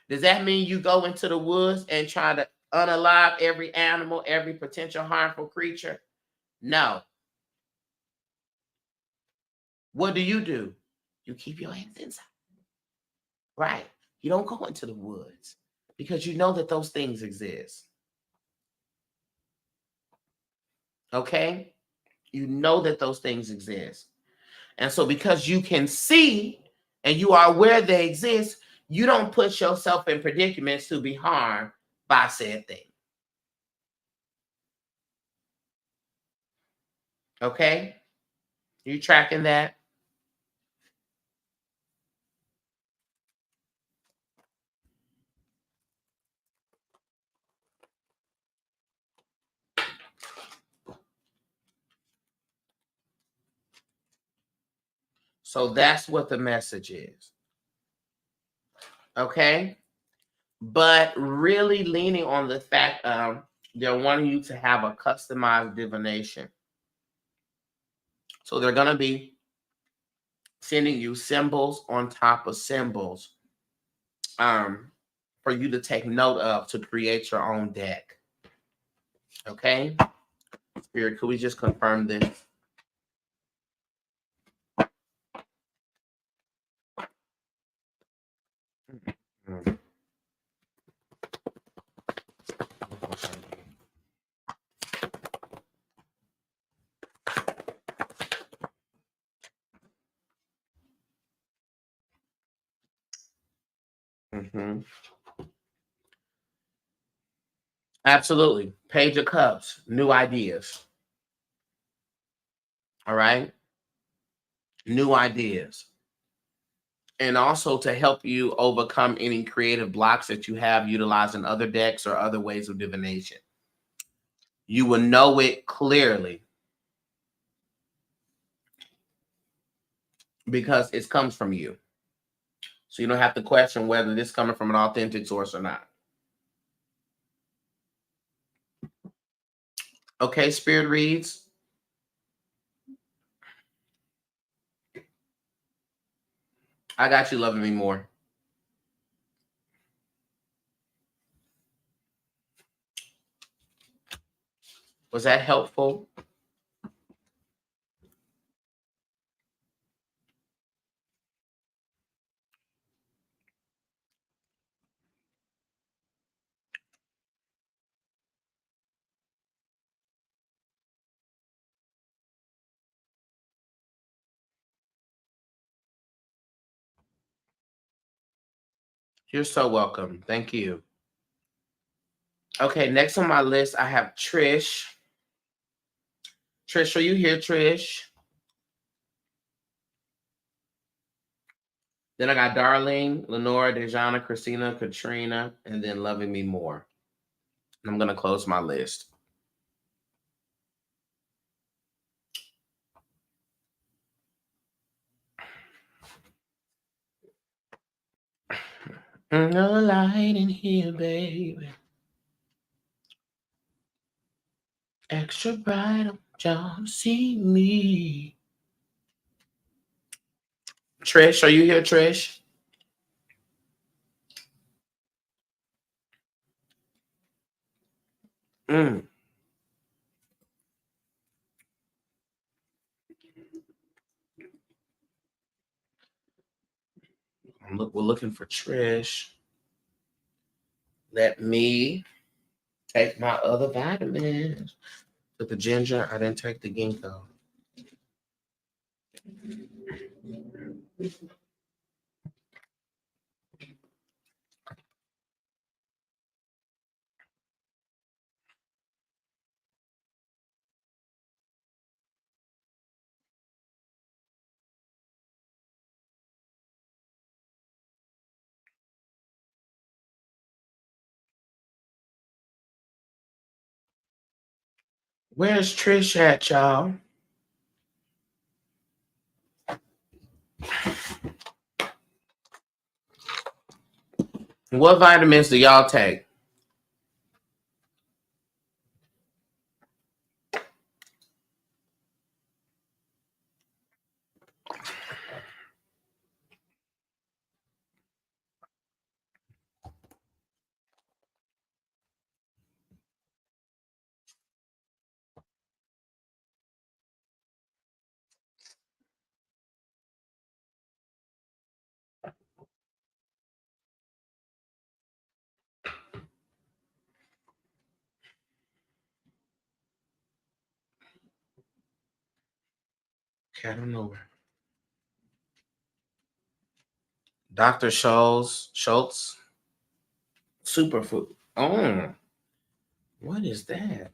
Does that mean you go into the woods and try to unalive every animal, every potential harmful creature? No. What do? You keep your hands inside. Right. You don't go into the woods because you know that those things exist. Okay? You know that those things exist. And so because you can see and you are aware they exist, you don't put yourself in predicaments to be harmed by said thing. Okay? You tracking that? So that's what the message is. Okay? But really leaning on the fact they're wanting you to have a customized divination. So they're going to be sending you symbols on top of symbols for you to take note of to create your own deck. Okay? Spirit, could we just confirm this? Mm-hmm. Mm-hmm. Absolutely. Page of Cups, new ideas. All right? New ideas. And also to help you overcome any creative blocks that you have utilizing other decks or other ways of divination. You will know it clearly because it comes from you. So you don't have to question whether this is coming from an authentic source or not. Okay, Spirit reads. I got you, loving me more. Was that helpful? You're so welcome. Thank you. Okay, next on my list, I have Trish. Trish, are you here, Trish? Then I got Darlene, Lenora, Dejana, Christina, Katrina, and then Loving Me More. I'm going to close my list. No light in here, baby. Extra bright, don't see me. Trish, are you here, Trish? Mm. We're looking for Trish. Let me take my other vitamins. Took the ginger. I didn't take the ginkgo. Where's Trish at, y'all? What vitamins do y'all take? Okay, I don't know where. Dr. Schultz. Superfood. Oh, what is that?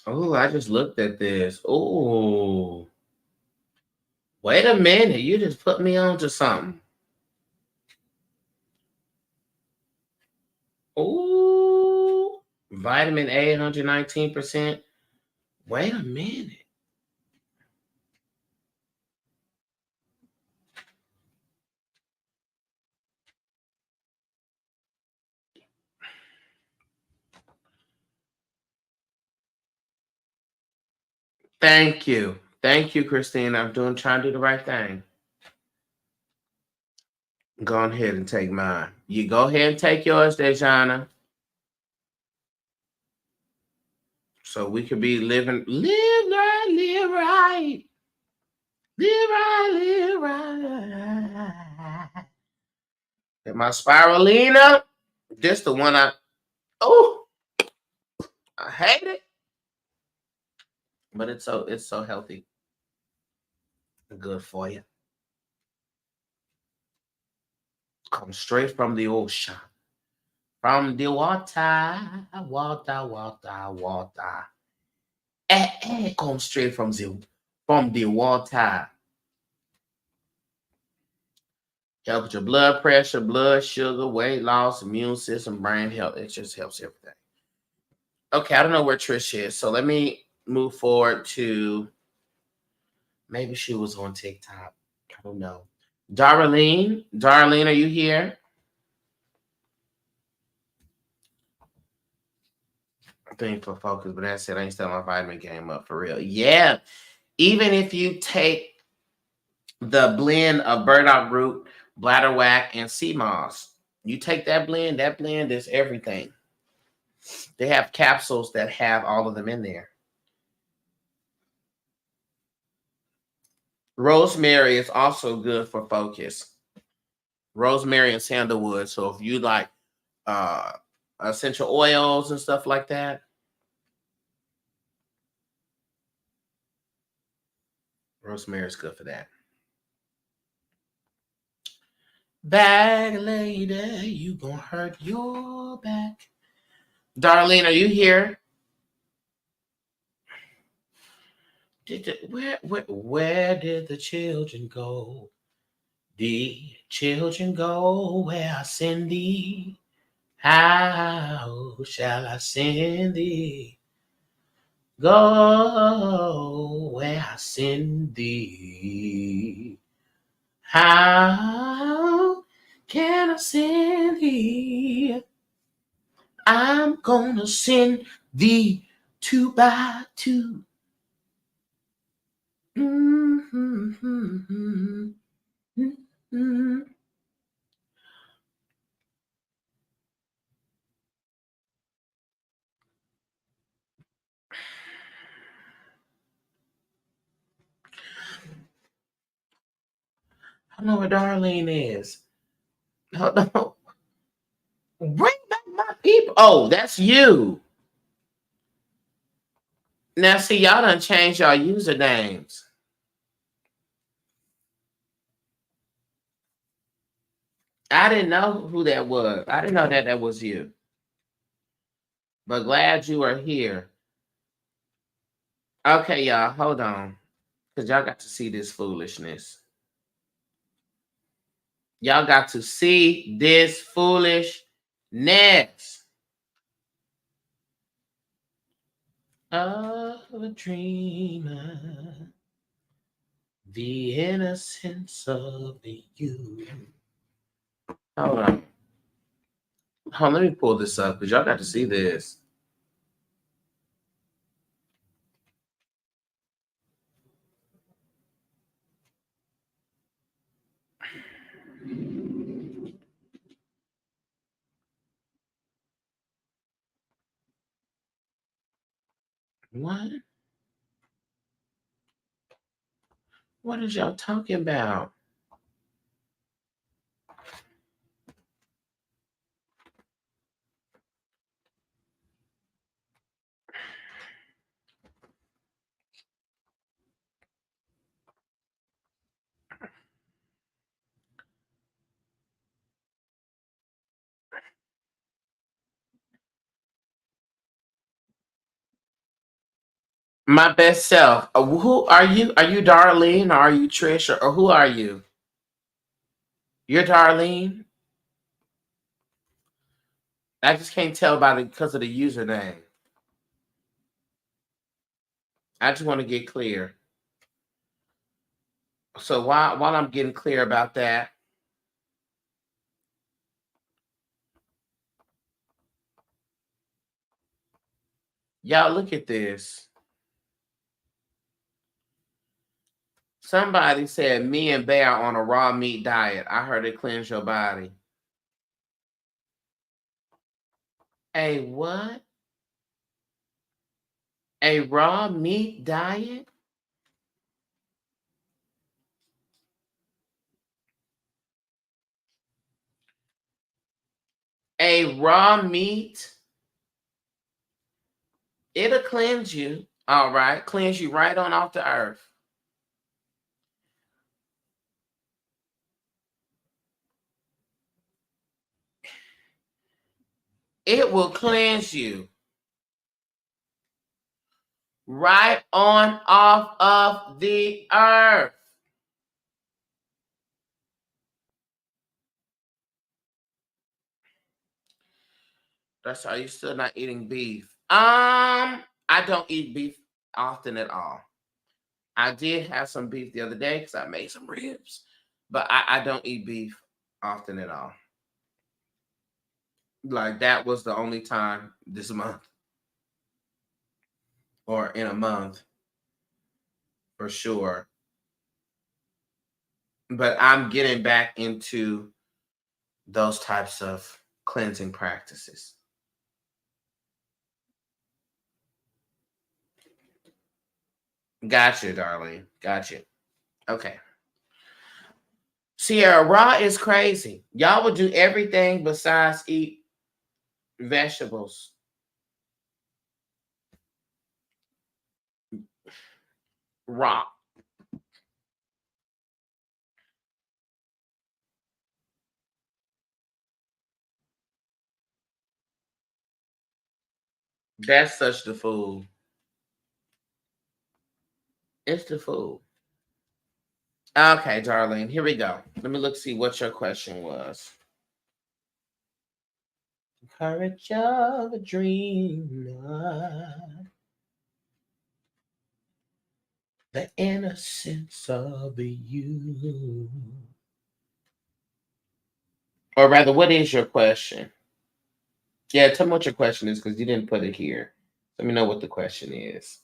Oh, I just looked at this. Oh, wait a minute. You just put me on to something. Oh, vitamin A, 119%. Wait a minute. Thank you. Thank you, Christine. Trying to do the right thing. Go ahead and take mine. You go ahead and take yours, Dejana. So we could be live right, live right. Live right, live right. And my spirulina, this the one I hate it. But it's so healthy and good for you. Come straight from the ocean. From the water, water. Come straight from the water. Helps your blood pressure, blood sugar, weight loss, immune system, brain health. It just helps everything. Okay, I don't know where Trish is, so let me move forward to maybe she was on TikTok. I don't know. Darlene, are you here? I think for focus, but that's it. I ain't still my vitamin game up for real. Yeah, even if you take the blend of burdock root, bladderwhack, and sea moss, you take that blend is everything. They have capsules that have all of them in there. Rosemary is also good for focus. Rosemary and sandalwood. So if you like uh essential oils and stuff like that, rosemary is good for that. Back lady, you gonna hurt your back. Darlene, are you here? Where did the children go? The children go where I send thee. How shall I send thee? Go where I send thee. How can I send thee? I'm gonna send thee 2 by 2. Mm-hmm. Mm-hmm. don't know where Darlene is. Hold on. Bring back my people. Oh, that's you. Now, see, y'all done changed y'all usernames. I didn't know who that was. I didn't know that was you. But glad you are here. Okay, y'all, hold on. Because y'all got to see this foolishness. Y'all got to see this foolishness. Of a dreamer, the innocence of you. Hold on. Hold on, let me pull this up because y'all got to see this. What? What is y'all talking about? My best self. Who are you? Are you Darlene or are you Trish or who are you? You're Darlene? I just can't tell by the because of the username. I just want to get clear. So while I'm getting clear about that, y'all look at this. Somebody said me and Bear on a raw meat diet. I heard it cleanse your body. A what? A raw meat diet? A raw meat? It'll cleanse you. All right. Cleanse you right on off the earth. It will cleanse you right on off of the earth. That's how you still not eating beef. I don't eat beef often at all. I did have some beef the other day because I made some ribs, but I don't eat beef often at all. Like that was the only time this month or in a month for sure. But I'm getting back into those types of cleansing practices. Gotcha, darling. Gotcha. Okay. Sierra, raw is crazy. Y'all would do everything besides eat vegetables. Raw. That's such the food. It's the food. Okay, darling. Here we go. Let me look see what your question was. Courage of a dreamer. The innocence of you. Or rather, what is your question? Yeah, tell me what your question is because you didn't put it here. Let me know what the question is.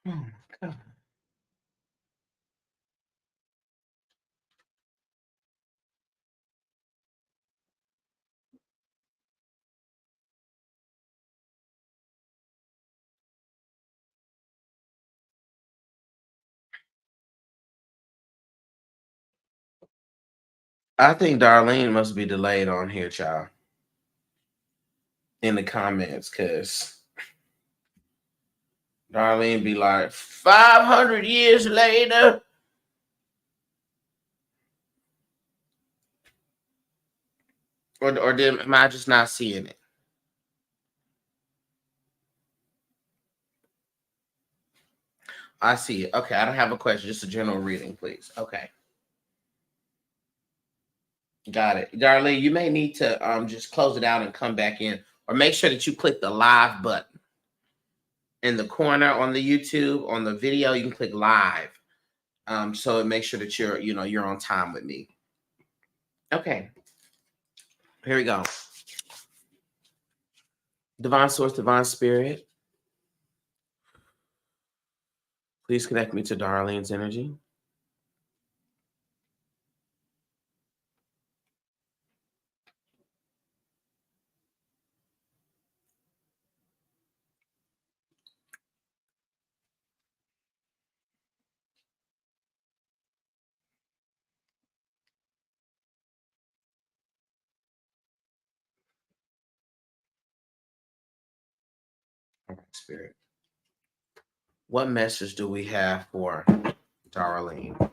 Oh my God. I think Darlene must be delayed on here, child, in the comments, because Darlene be like, 500 years later. Or am I just not seeing it? I see it. Okay, I don't have a question, just a general reading, please. Okay. Got it. Darlene, you may need to just close it out and come back in. Or make sure that you click the live button in the corner on the YouTube, on the video, you can click live. So it makes sure that you're on time with me. Okay. Here we go. Divine Source, Divine Spirit, please connect me to Darlene's energy. Spirit. What message do we have for Darlene?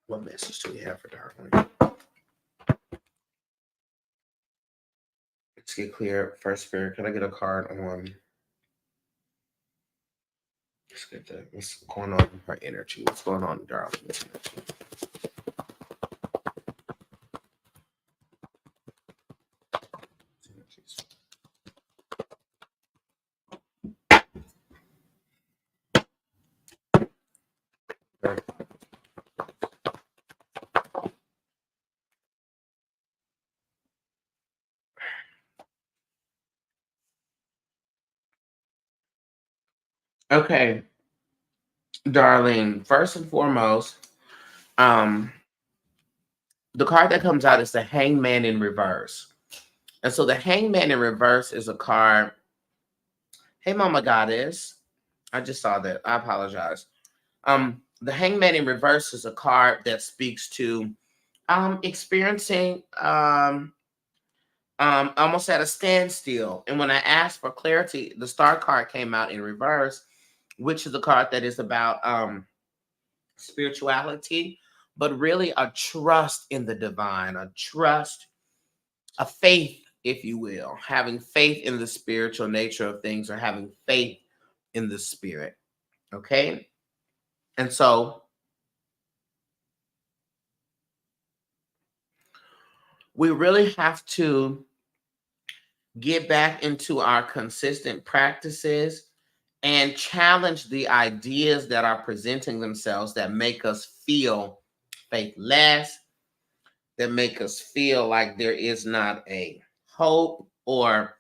What message do we have for Darlene? Let's get clear. First Spirit, can I get a card on? Let's get that. What's going on in her energy? What's going on in Darlene's energy? Okay, Darlene, first and foremost, the card that comes out is the Hangman in reverse. And so the Hangman in reverse is a card. Hey, Mama Goddess. I just saw that. I apologize. The Hangman in reverse is a card that speaks to experiencing almost at a standstill. And when I asked for clarity, the Star card came out in reverse, which is a card that is about spirituality, but really a trust in the divine, a trust, a faith, if you will, having faith in the spiritual nature of things, or having faith in the spirit. Okay. And so we really have to get back into our consistent practices and challenge the ideas that are presenting themselves that make us feel faithless, that make us feel like there is not a hope, or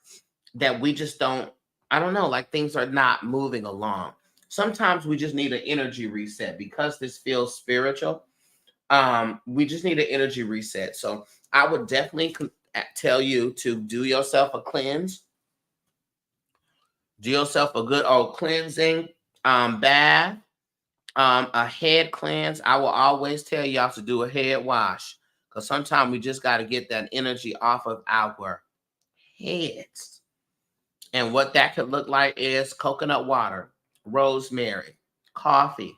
that we just don't, I don't know, like things are not moving along. Sometimes we just need an energy reset because this feels spiritual. We just need an energy reset. So I would definitely tell you to do yourself a cleanse. Do yourself a good old cleansing bath, a head cleanse. I will always tell y'all to do a head wash, because sometimes we just got to get that energy off of our heads. And what that could look like is coconut water, rosemary, coffee,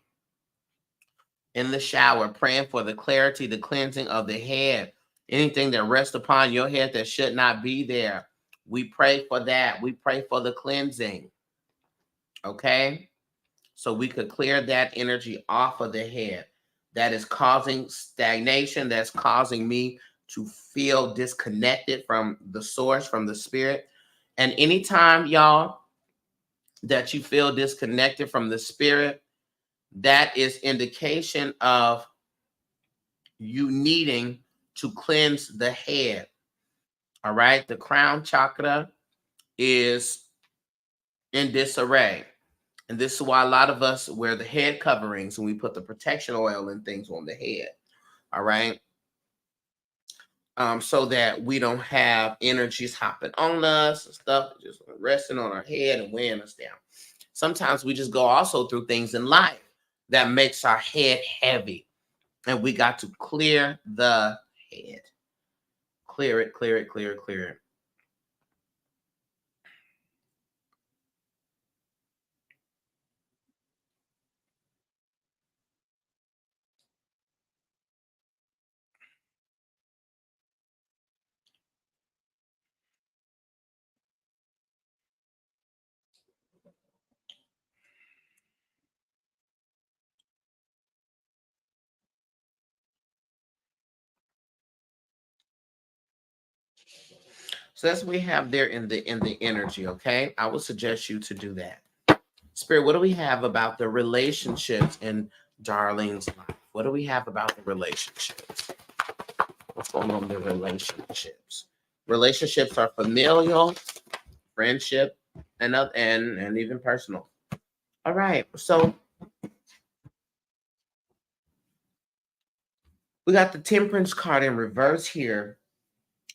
in the shower, praying for the clarity, the cleansing of the head. Anything that rests upon your head that should not be there, we pray for that. We pray for the cleansing. Okay? So we could clear that energy off of the head that is causing stagnation, that's causing me to feel disconnected from the source, from the spirit. And anytime, y'all, that you feel disconnected from the spirit, that is indication of you needing to cleanse the head. All right. The crown chakra is in disarray. And this is why a lot of us wear the head coverings and we put the protection oil and things on the head. All right. So that we don't have energies hopping on us and stuff, just resting on our head and weighing us down. Sometimes we just go also through things in life that makes our head heavy. And we got to clear the head. Clear it, clear it, clear it, clear it. So that's what we have there in the energy, okay? I would suggest you to do that. Spirit, what do we have about the relationships in Darlene's life? What do we have about the relationships? What's going on in the relationships? Relationships are familial, friendship, and even personal. All right, so we got the Temperance card in reverse here,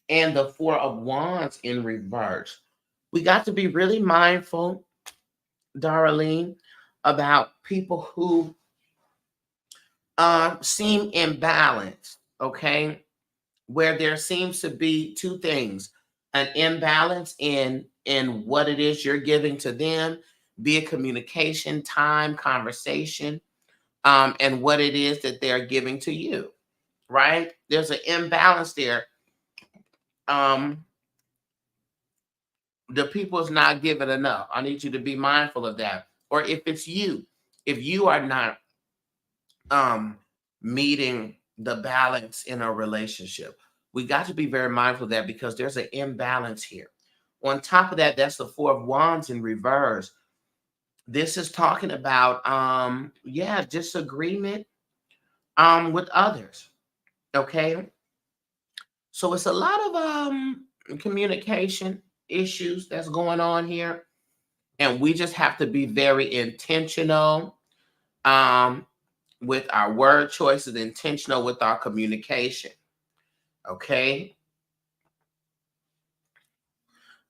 and the Four of Wands in reverse. We got to be really mindful, Darlene, about people who seem imbalanced, okay? Where there seems to be two things: an imbalance in what it is you're giving to them, be it communication, time, conversation, and what it is that they're giving to you, right? There's an imbalance there. The people is not giving enough. I need you to be mindful of that. Or if you are not meeting the balance in a relationship, we got to be very mindful of that because there's an imbalance here. On top of that, that's the Four of Wands in reverse. This is talking about disagreement with others. Okay. So it's a lot of communication issues that's going on here. And we just have to be very intentional with our word choices, intentional with our communication. Okay.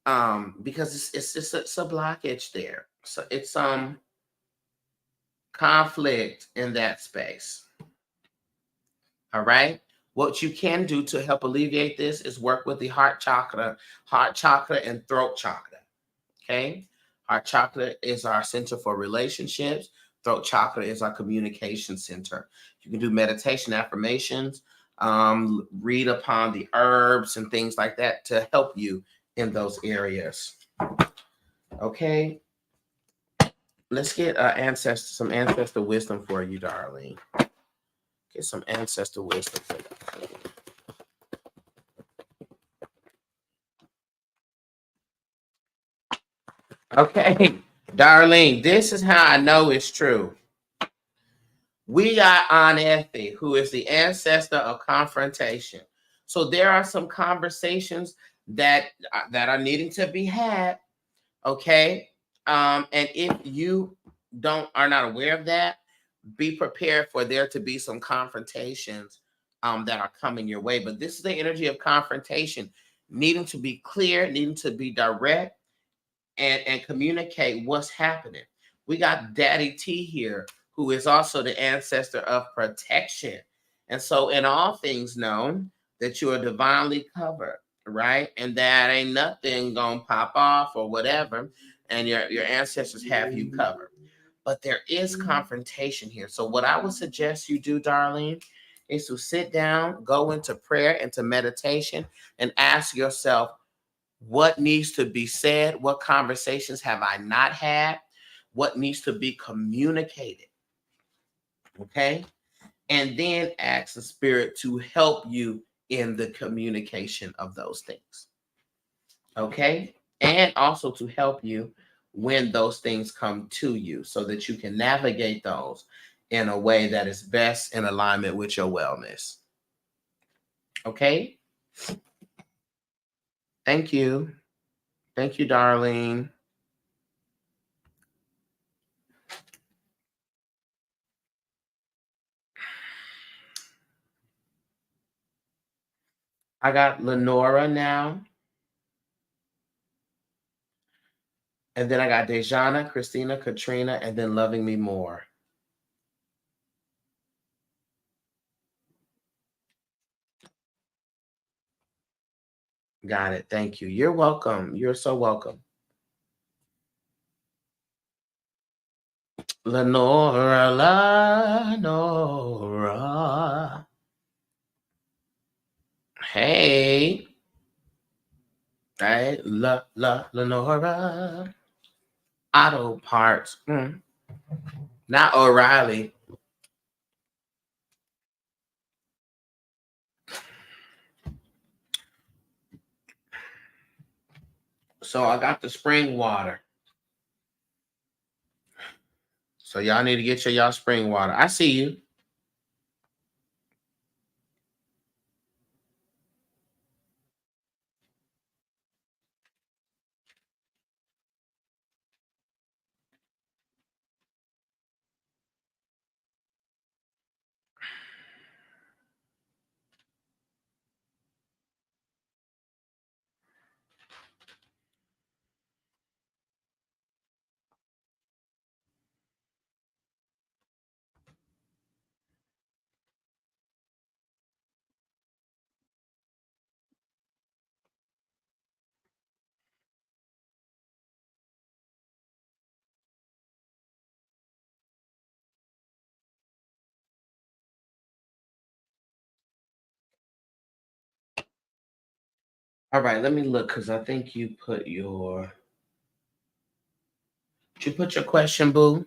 Because it's a blockage there. So it's conflict in that space. All right. What you can do to help alleviate this is work with the heart chakra and throat chakra. Okay. Heart chakra is our center for relationships. Throat chakra is our communication center. You can do meditation affirmations, read upon the herbs and things like that to help you in those areas. Okay. Let's get some ancestor wisdom for you, darling. Get some ancestor wisdom for you. Okay, Darlene, this is how I know it's true. We got Anethi, who is the ancestor of confrontation. So there are some conversations that are needing to be had. Okay, and if you are not aware of that, be prepared for there to be some confrontations that are coming your way. But this is the energy of confrontation, needing to be clear, needing to be direct, and communicate what's happening. We got Daddy T here, who is also the ancestor of protection. And so in all things known, that you are divinely covered, right? And that ain't nothing gonna pop off or whatever, and your ancestors have you covered. But there is confrontation here. So what I would suggest you do, Darlene, is to sit down, go into prayer, into meditation, and ask yourself, what needs to be said? What conversations have I not had? What needs to be communicated? Okay. And then ask the spirit to help you in the communication of those things. Okay. And also to help you when those things come to you so that you can navigate those in a way that is best in alignment with your wellness. Okay. Thank you. Thank you, darling. I got Lenora now. And then I got Dejana, Christina, Katrina, and then Loving Me More. Got it. Thank you. You're welcome. You're so welcome. Lenora, Lenora. Hey. Hey, Lenora. Auto parts. Not O'Reilly. So I got the spring water. So y'all need to get y'all spring water. I see you. All right, let me look because I think you put your. Did you put your question, boo?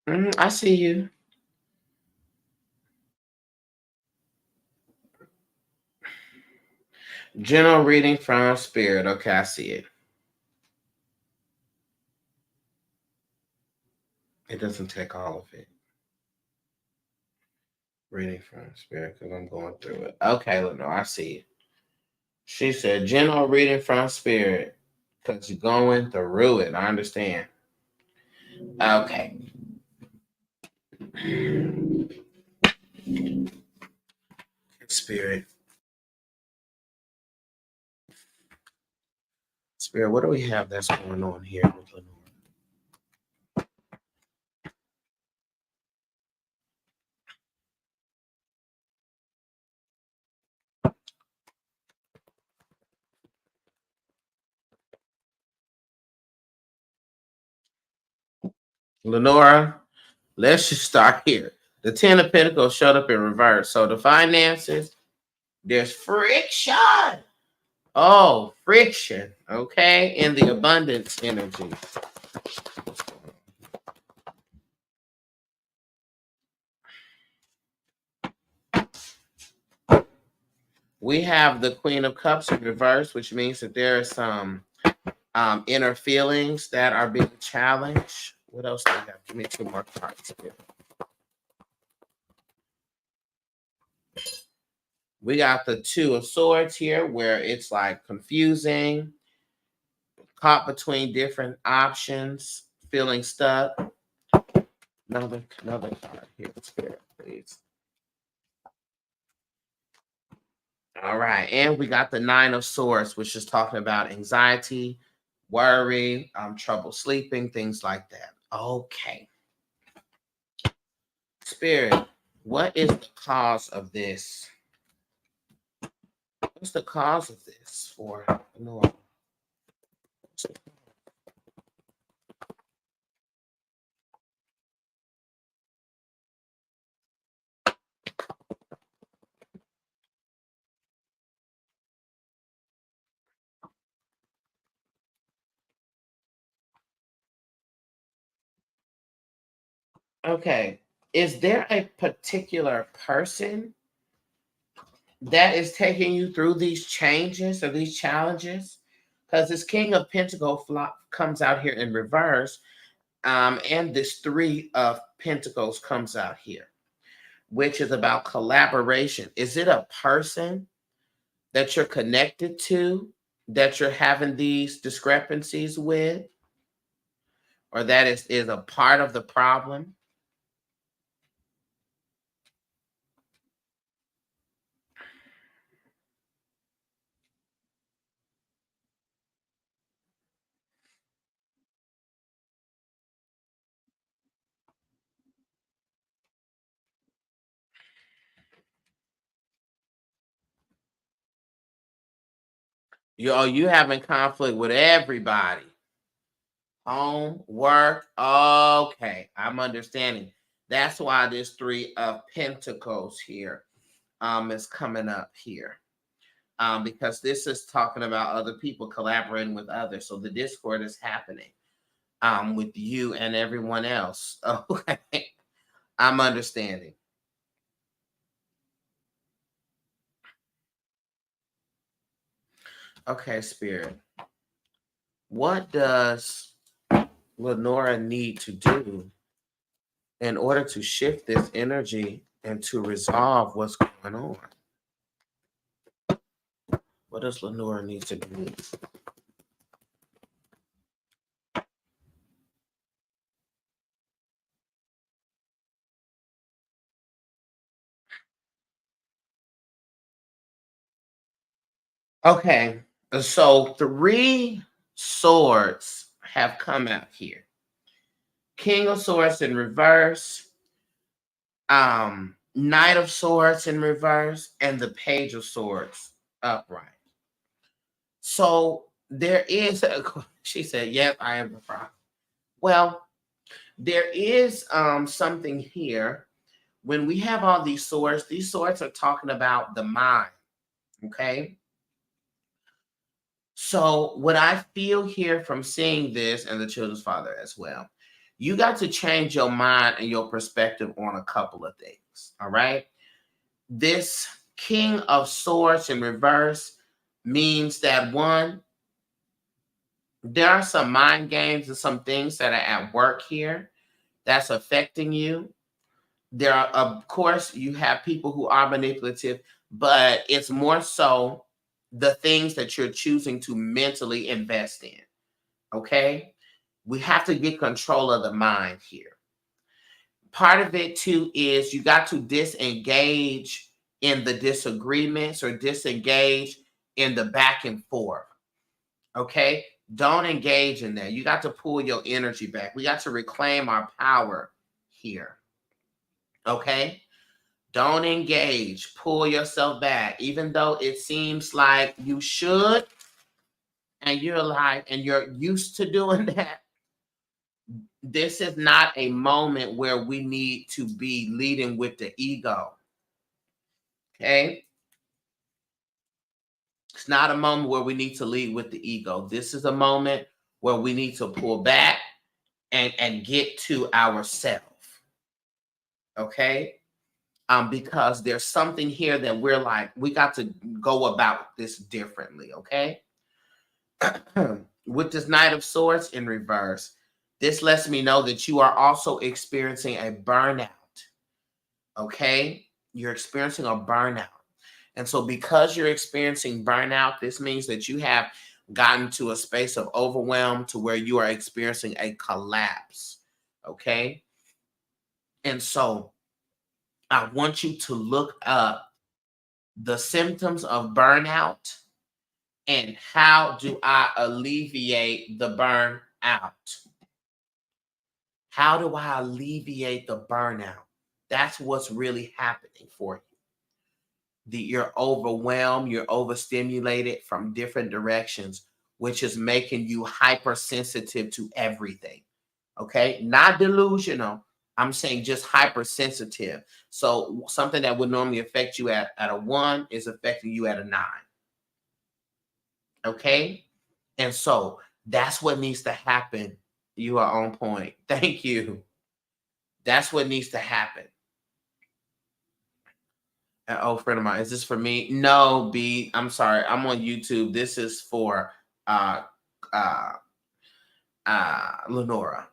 I see you. General reading from Spirit. Okay, I see it. It doesn't take all of it. Reading from Spirit because I'm going through it. Okay, no, I see it. She said general reading from Spirit because you're going through it. I understand. Okay. Spirit. Spirit, what do we have that's going on here with Lenore? Lenora, let's just start here. The Ten of Pentacles showed up in reverse. So the finances, there's friction. Oh, friction. Okay. In the abundance energy. We have the Queen of Cups in reverse, which means that there are some inner feelings that are being challenged. What else do we have? Give me two more cards here. We got the Two of Swords here, where it's like confusing, caught between different options, feeling stuck. Another card here, Spirit, please. All right, and we got the Nine of Swords, which is talking about anxiety, worry, trouble sleeping, things like that. Okay. Spirit, what is the cause of this? What's the cause of this for Noah? Okay. Is there a particular person that is taking you through these changes or these challenges? because this King of Pentacles comes out here in reverse, and this Three of Pentacles comes out here, which is about collaboration. Is it a person that you're connected to that you're having these discrepancies with, or that is a part of the problem? You having conflict with everybody. Home, work. Okay, I'm understanding. That's why this Three of Pentacles here is coming up here. Because this is talking about other people collaborating with others. So the discord is happening with you and everyone else. Okay, I'm understanding. Okay, Spirit. What does Lenora need to do in order to shift this energy and to resolve what's going on? What does Lenora need to do? Okay, so three swords have come out here. King of Swords in reverse, Knight of Swords in reverse, and the Page of Swords upright. So there is she said, yes, I am the problem. Well, there is something here. When we have all these swords are talking about the mind. Okay. So what I feel here from seeing this, and the children's father as well, you got to change your mind and your perspective on a couple of things. All right. This King of Swords in reverse means that, one, there are some mind games and some things that are at work here that's affecting you. There are, of course, you have people who are manipulative, but it's more so the things that you're choosing to mentally invest in. Okay. We have to get control of the mind here. Part of it too is you got to disengage in the disagreements or disengage in the back and forth. Okay. Don't engage in that. You got to pull your energy back. We got to reclaim our power here. Okay. Don't engage. Pull yourself back. Even though it seems like you should, and you're like, and you're used to doing that, this is not a moment where we need to be leading with the ego. Okay. It's not a moment where we need to lead with the ego. This is a moment where we need to pull back and get to ourselves. Okay. Because there's something here that we're like, we got to go about this differently. Okay. With this Knight of Swords in reverse, this lets me know that you are also experiencing a burnout. Okay. You're experiencing a burnout. And so because you're experiencing burnout, this means that you have gotten to a space of overwhelm to where you are experiencing a collapse. Okay. And so I want you to look up the symptoms of burnout and how do I alleviate the burnout? How do I alleviate the burnout? That's what's really happening for you. You're overwhelmed, you're overstimulated from different directions, which is making you hypersensitive to everything. Okay, not delusional. I'm saying just hypersensitive. So something that would normally affect you at a 1 is affecting you at a 9. Okay, and so that's what needs to happen. You are on point. Thank you. That's what needs to happen. An old friend of mine. Is this for me? No, B. I'm sorry. I'm on YouTube. This is for uh, uh, Lenora.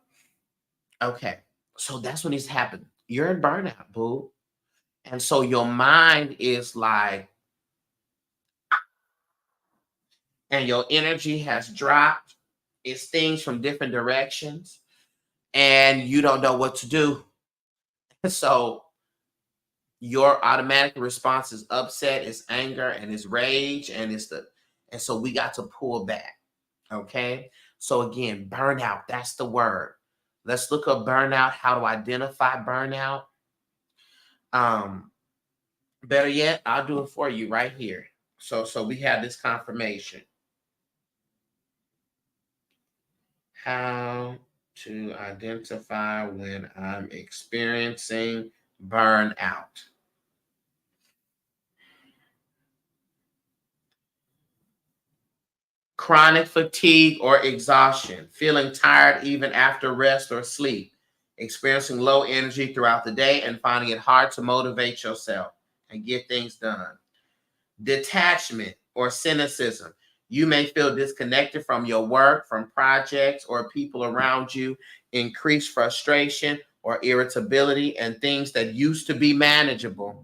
Okay. So that's what needs to happen. You're in burnout, boo. And so your mind is like, and your energy has dropped. It stings from different directions, and you don't know what to do. So your automatic response is upset, it's anger, and it's rage, and so we got to pull back. Okay. So again, burnout, that's the word. Let's look up burnout, how to identify burnout. Um, Better yet, I'll do it for you right here. So we have this confirmation. How to identify when I'm experiencing burnout. Chronic fatigue or exhaustion, feeling tired even after rest or sleep, experiencing low energy throughout the day and finding it hard to motivate yourself and get things done. Detachment or cynicism. You may feel disconnected from your work, from projects or people around you, increased frustration or irritability, and things that used to be manageable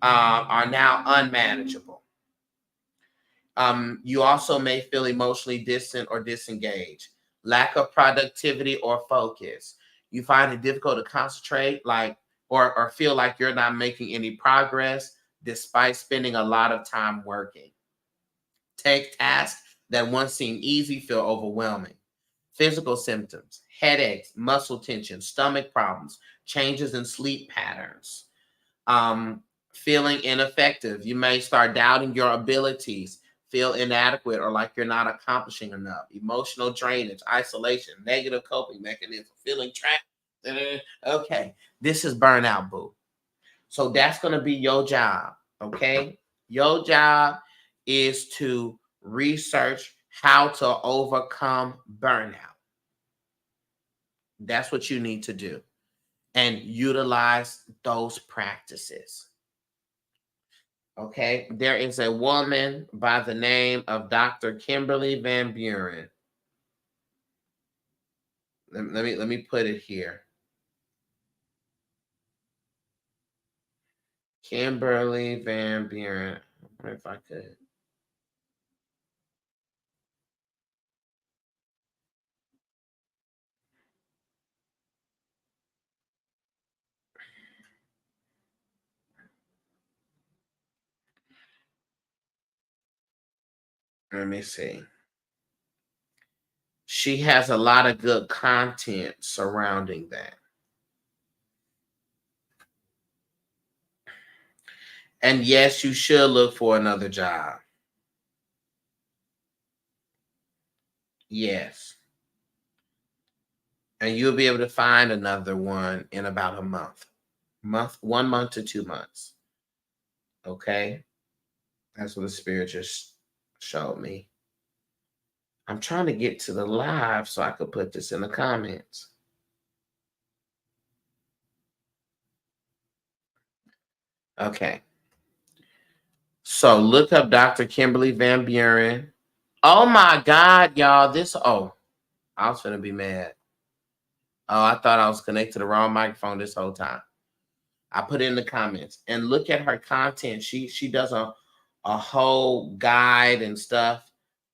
are now unmanageable. You also may feel emotionally distant or disengaged, lack of productivity or focus. You find it difficult to concentrate, or feel like you're not making any progress despite spending a lot of time working. Take tasks that once seemed easy feel overwhelming. Physical symptoms, headaches, muscle tension, stomach problems, changes in sleep patterns. Um, Feeling ineffective. You may start doubting your abilities, feel inadequate or like you're not accomplishing enough. Emotional drainage, isolation, negative coping mechanism, feeling trapped. Okay, this is burnout, boo. So that's going to be your job. Okay, your job is to research how to overcome burnout. That's what you need to do and utilize those practices. Okay, there is a woman by the name of Dr. Kimberly Van Buren. Let me put it here. Kimberly Van Buren. I wonder if I could. Let me see. She has a lot of good content surrounding that. And yes, you should look for another job. Yes. And you'll be able to find another one in about a month. 1 month to 2 months. Okay. That's what the spirit just showed me. I'm trying to get to the live so I could put this in the comments. Okay. So look up Dr. Kimberly Van Buren. Oh my God, y'all. I was gonna be mad. Oh, I thought I was connected to the wrong microphone this whole time. I put it in the comments and look at her content. She does a whole guide and stuff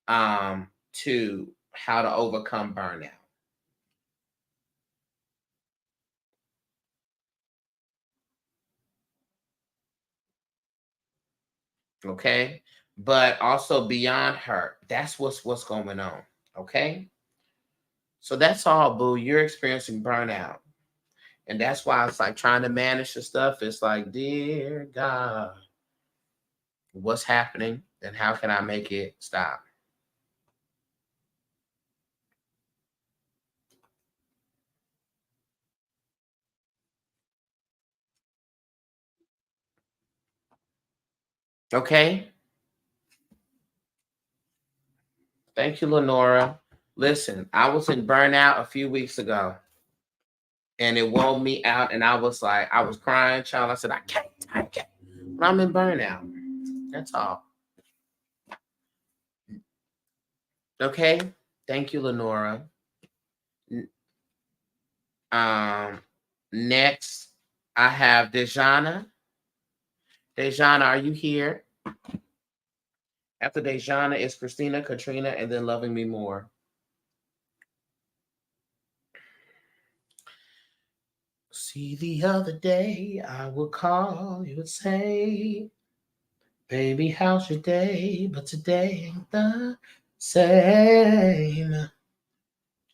to how to overcome burnout. Okay, but also beyond her, that's what's going on. Okay, so that's all, boo. You're experiencing burnout, and that's why it's like trying to manage the stuff. It's like, dear God, what's happening, and how can I make it stop? Okay, thank you, Lenora. Listen, I was in burnout a few weeks ago, and it wore me out, and I was like, I was crying, child. I said, I can't. But I'm in burnout. That's all. Okay. Thank you, Lenora. Um, Next, I have Dejana. Dejana, are you here? After Dejana is Christina, Katrina, and then Loving Me More. See, the other day I would call, you would say, baby, how's your day? But today ain't the same.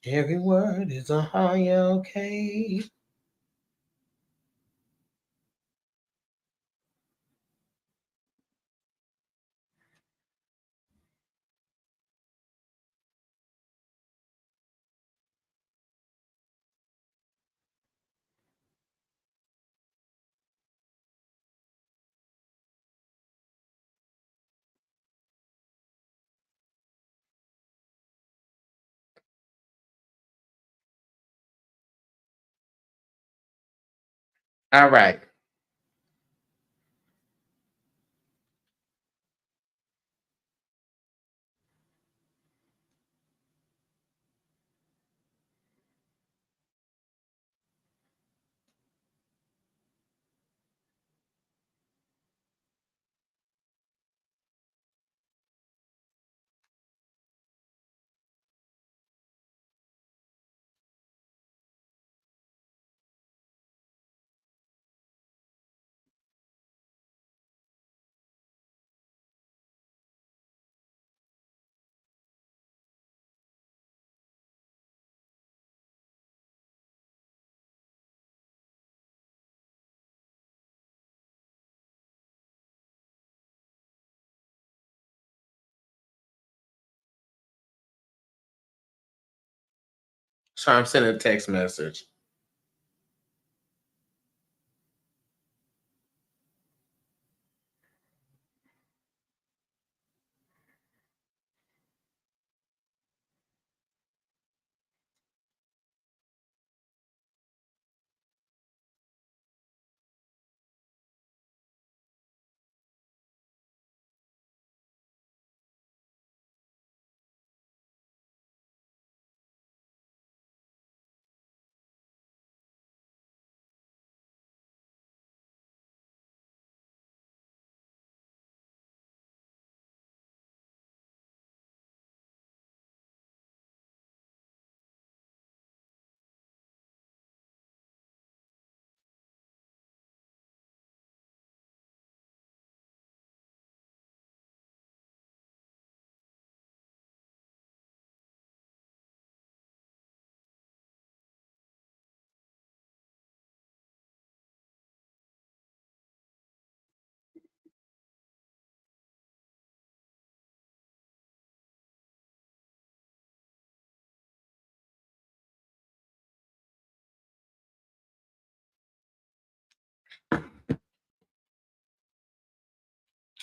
Every word is you okay? All right. So I'm sending a text message.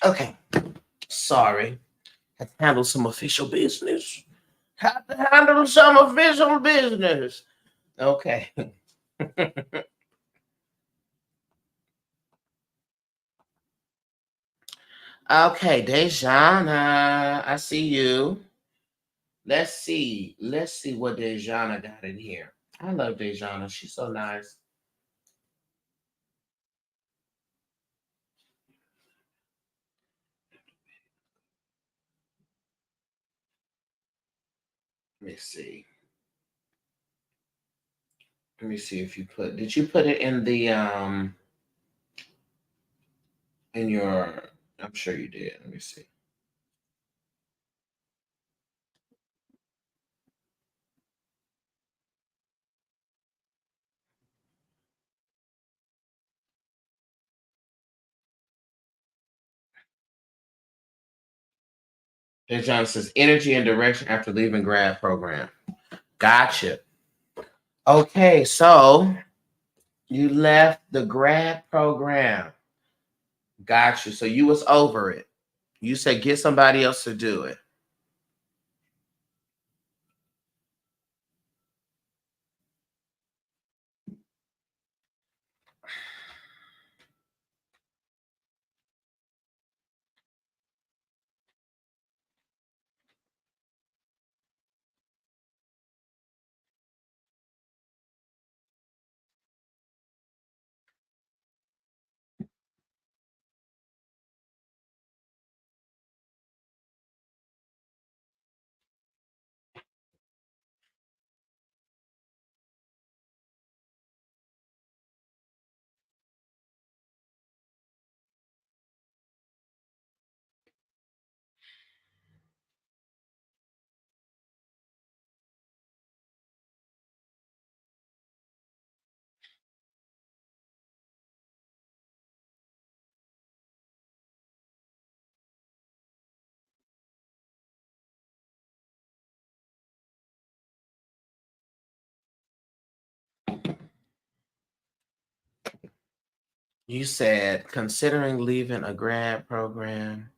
Okay. Sorry. Have to handle some official business. Have to handle some official business. Okay. Okay, Dejana. I see you. Let's see. Let's see what Dejana got in here. I love Dejana. She's so nice. Let me see. Let me see if you did you put it in your I'm sure you did. Let me see. Dejana says energy and direction after leaving grad program. Gotcha. Okay, so you left the grad program. Got you. So you was over it. You said get somebody else to do it. You said considering leaving a grad program.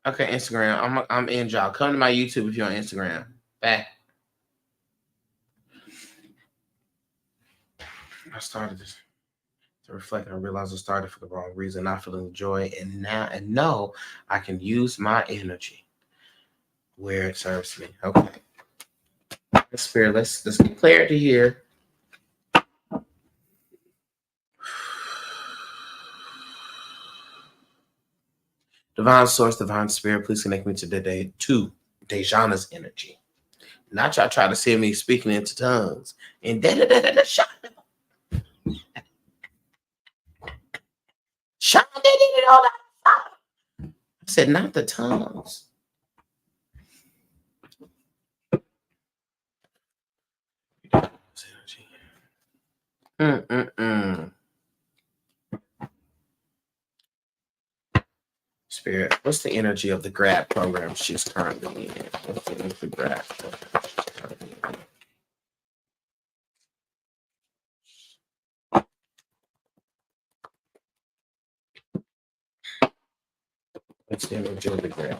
Okay, Instagram. I'm in, y'all. Come to my YouTube if you're on Instagram. Back. I started this to reflect and I realized I started for the wrong reason, not feeling the joy, and know I can use my energy where it serves me. Okay. Spirit, let's get clarity here. Divine source, divine spirit, please connect me to Dejana's energy. Not y'all try to see me speaking into tongues. And Sean did it all that. I said, not the tongues. Spirit, what's the energy of the grad program she's currently in? What's the energy of the grad program she's currently in? What's the energy of the grad?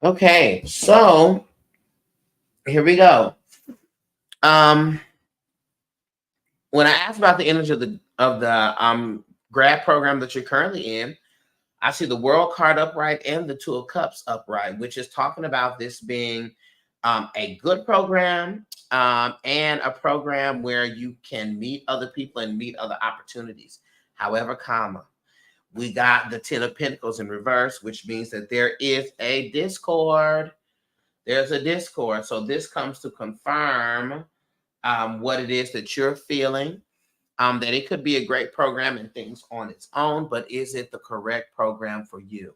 Okay, so here we go. When I asked about the energy of the grad program that you're currently in, I see the World card upright and the Two of Cups upright, which is talking about this being a good program and a program where you can meet other people and meet other opportunities. However, comma, we got the Ten of Pentacles in reverse, which means that there is a discord. There's a discord. So this comes to confirm what it is that you're feeling. That it could be a great program and things on its own, but is it the correct program for you?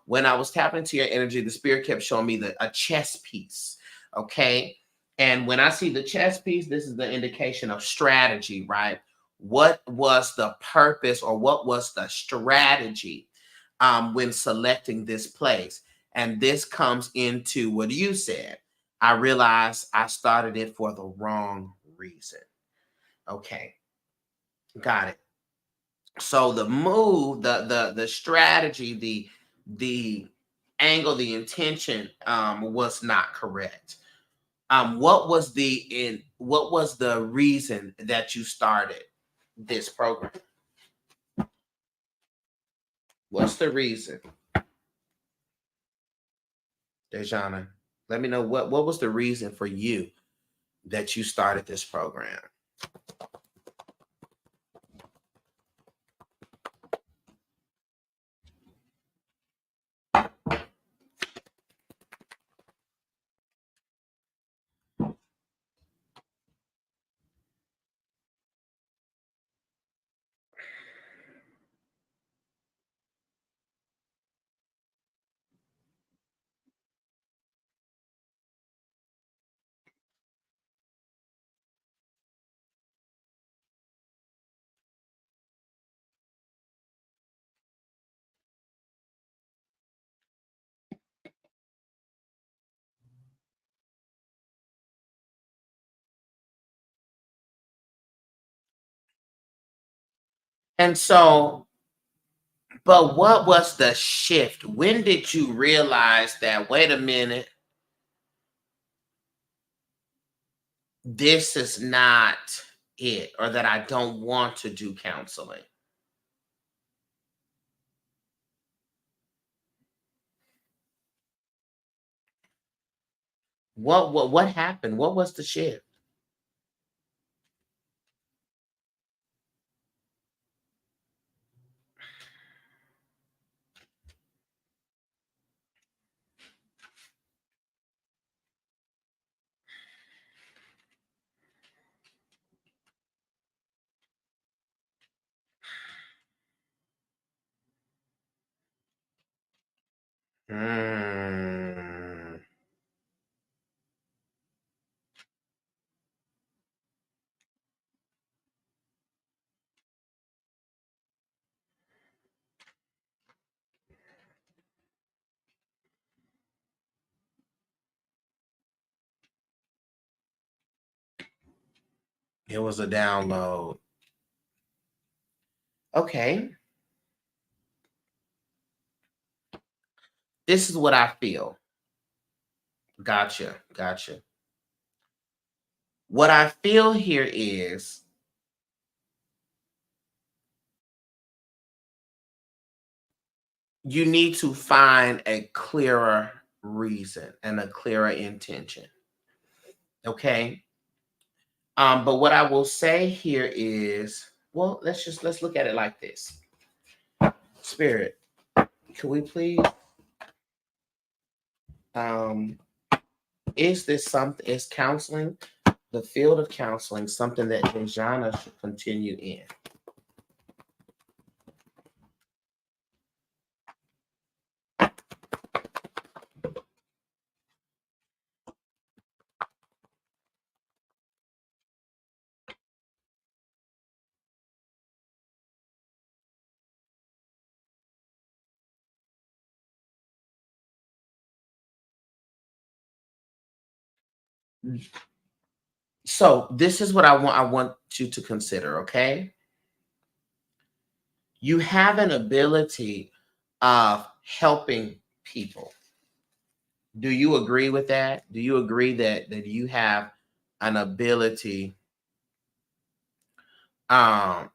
When I was tapping into your energy, the spirit kept showing me a chess piece. Okay. And when I see the chess piece, this is the indication of strategy, right? What was the purpose or what was the strategy when selecting this place? And this comes into what you said. I realized I started it for the wrong reason. Okay. Got it. So the move, the strategy, the angle, the intention was not correct. What was the reason that you started this program? What's the reason? Dejana, let me know what was the reason for you that you started this program? And so, but what was the shift? When did you realize that, wait a minute, this is not it, or that I don't want to do counseling? What happened? What was the shift? Mm. It was a download. Okay. This is what I feel. Gotcha. Gotcha. What I feel here is you need to find a clearer reason and a clearer intention. Okay. But what I will say here is, well, let's look at it like this. Spirit, can we please um is this something, is counseling, the field of counseling, something that Dejana should continue in? So this is what I want you to consider, okay? You have an ability of helping people. Do you agree with that? Do you agree that you have an ability um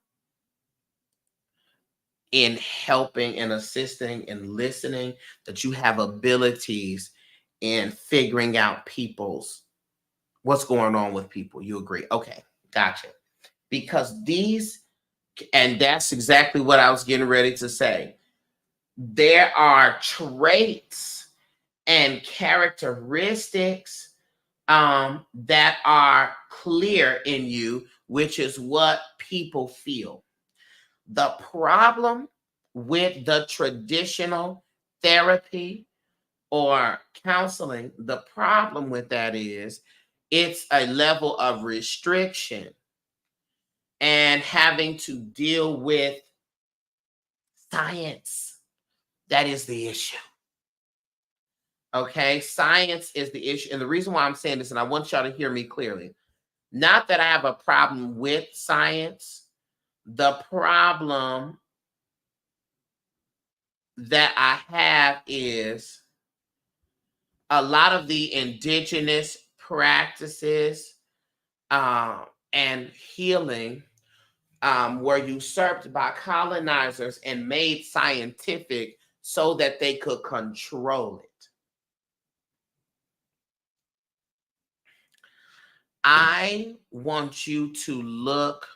in helping and assisting and listening, that you have abilities in figuring out people's what's going on with people? You agree? Okay, gotcha. Because these, and that's exactly what I was getting ready to say. There are traits and characteristics that are clear in you, which is what people feel. The problem with the traditional therapy or counseling, the problem with that is it's a level of restriction and having to deal with science. That is the issue. Okay, science is the issue. And the reason why I'm saying this, and I want y'all to hear me clearly, not that I have a problem with science, the problem that I have is a lot of the indigenous practices and healing were usurped by colonizers and made scientific so that they could control it. I want you to look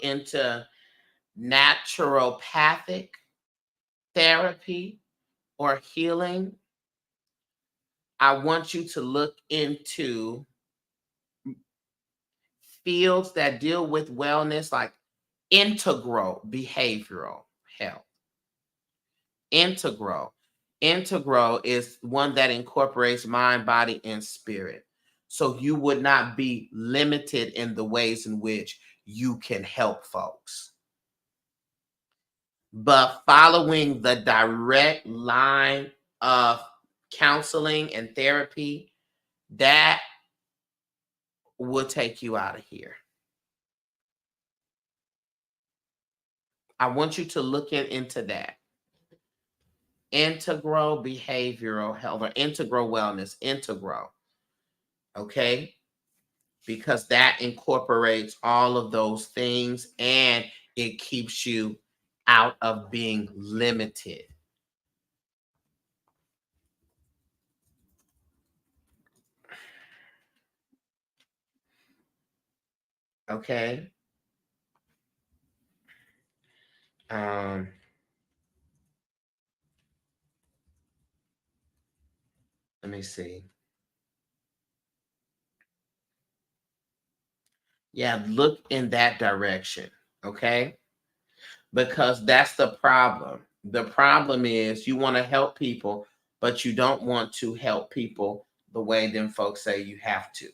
into naturopathic therapy or healing. I want you to look into fields that deal with wellness, like integral behavioral health. Integral. Integral is one that incorporates mind, body, and spirit. So you would not be limited in the ways in which you can help folks. But following the direct line of counseling and therapy, that will take you out of here. I want you to look into that. Integral behavioral health or integral wellness, integral. Okay? Because that incorporates all of those things and it keeps you out of being limited. Okay? Um let me see. Yeah, look in that direction, okay? Because that's the problem. The problem is you want to help people, but you don't want to help people the way them folks say you have to.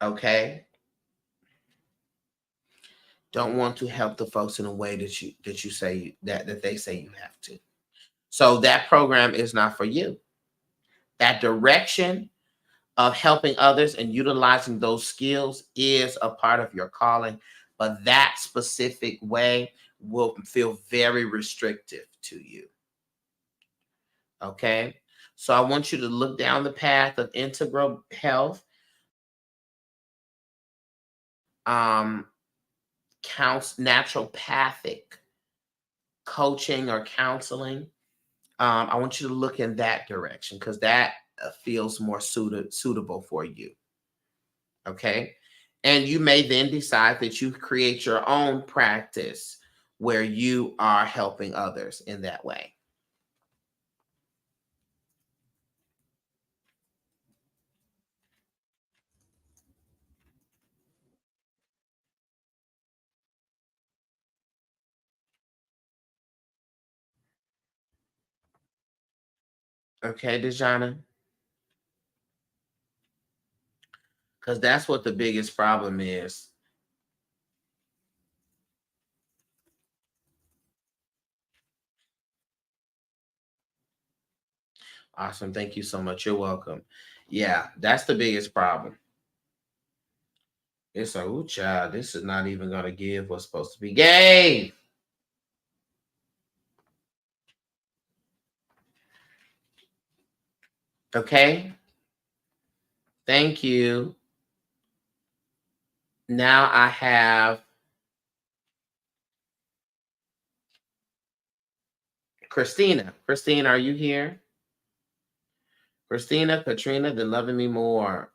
Okay? Don't want to help the folks in a way that you say that they say you have to. So that program is not for you. that direction of helping others and utilizing those skills is a part of your calling, but that specific way will feel very restrictive to you. Okay. So I want you to look down the path of integral health, um, naturopathic coaching or counseling. I want you to look in that direction because that feels more suitable for you. Okay. And you may then decide that you create your own practice where you are helping others in that way. Okay, Dejana? Because that's what the biggest problem is. Awesome. Thank you so much. You're welcome. Yeah, that's the biggest problem. It's like, ooh, child, this is not even going to give what's supposed to be gave. Okay. Thank you. Now I have Christina. Christina, are you here? Christina, Katrina, then loving me more.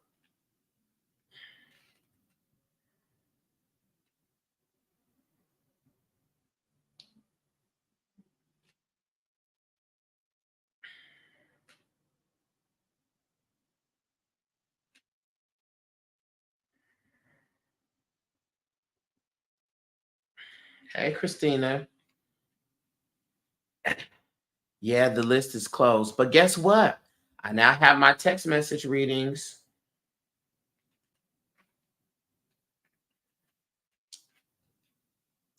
Hey, Christina. Yeah, the list is closed. But guess what? I now have my text message readings.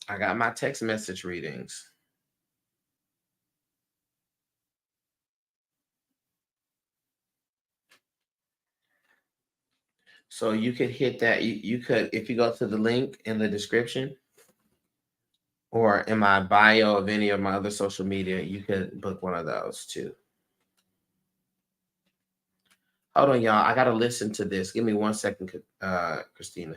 I got my text message readings. So you could hit that. You could, if you go to the link in the description or in my bio of any of my other social media, you could book one of those too. Hold on, y'all. I got to listen to this. Give me 1 second, Christina.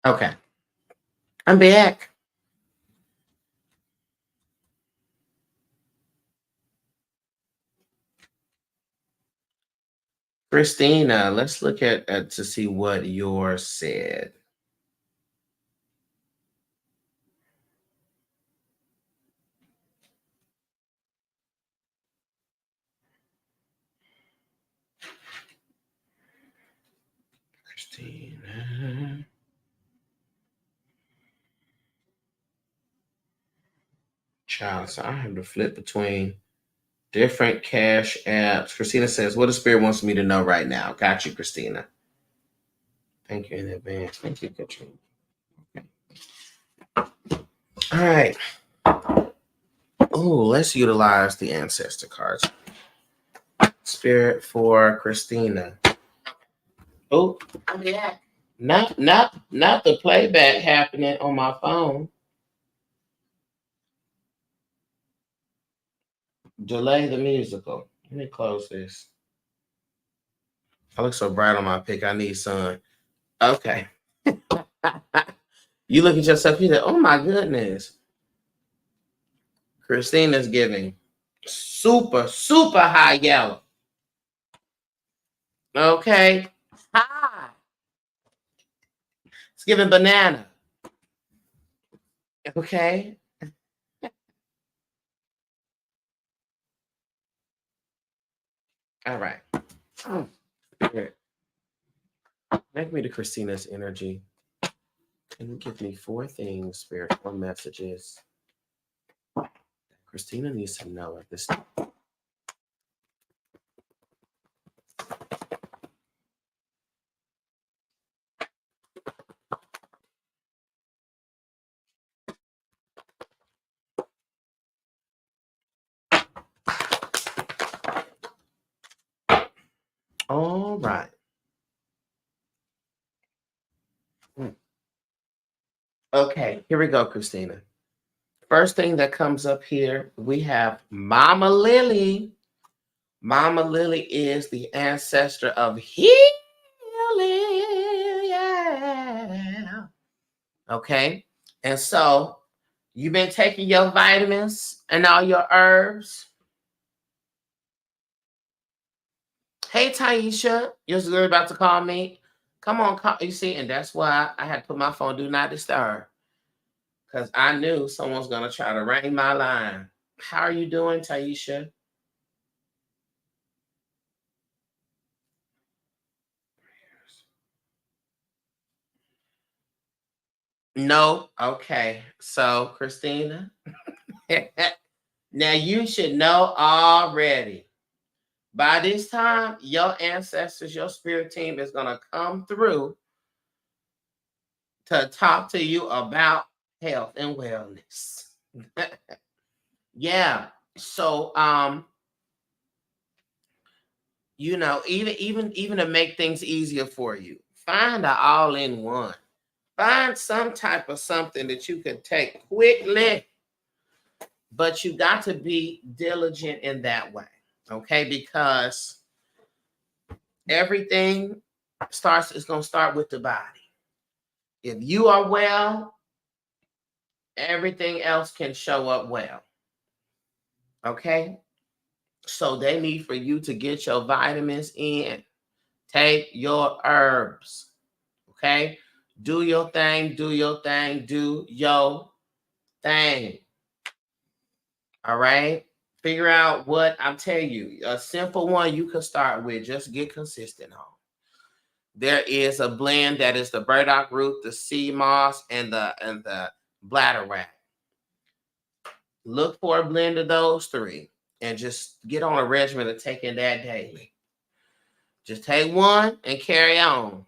Okay. I'm back. Christina, let's look at to see what yours said. Christina. Child, so I have to flip between Different cash apps. Christina says, what the spirit wants me to know right now. Got you, Christina. Thank you in advance. Thank you, Katrina. Okay. All right. Oh, let's utilize the ancestor cards. Spirit for Christina. Oh, yeah. Not the playback happening on my phone. Delay the musical. Let me close this. I look so bright on my pic. I need sun. Okay. You look at yourself, you say, oh my goodness. Christina's giving super, super high yellow. Okay. High. It's giving banana. Okay. All right. Spirit. Make me to Christina's energy. Can you give me 4 things, Spirit, 4 messages that Christina needs to know at this time? All right. Okay, here we go, Christina. First thing that comes up here, we have Mama Lily. Mama Lily is the ancestor of healing. Yeah. Okay. And so you've been taking your vitamins and all your herbs. Hey, Taisha, your girl about to call me. Come on, call. You see, and that's why I had to put my phone do not disturb. Because I knew someone's going to try to ring my line. How are you doing, Taisha? No. Okay. So, Christina, now you should know already. By this time, your ancestors, your spirit team is going to come through to talk to you about health and wellness. Yeah. So, even to make things easier for you, find an all-in-one. Find some type of something that you can take quickly, but you got to be diligent in that way, okay? Because everything is going to start with the body. If you are well, everything else can show up well, okay? So they need for you to get your vitamins in, take your herbs, okay? Do your thing, do your thing, do your thing. All right. Figure out what I'm telling you. A simple one you can start with. Just get consistent on. There is a blend that is the burdock root, the sea moss, and the bladderwrack. Look for a blend of those 3 and just get on a regimen of taking that daily. Just take one and carry on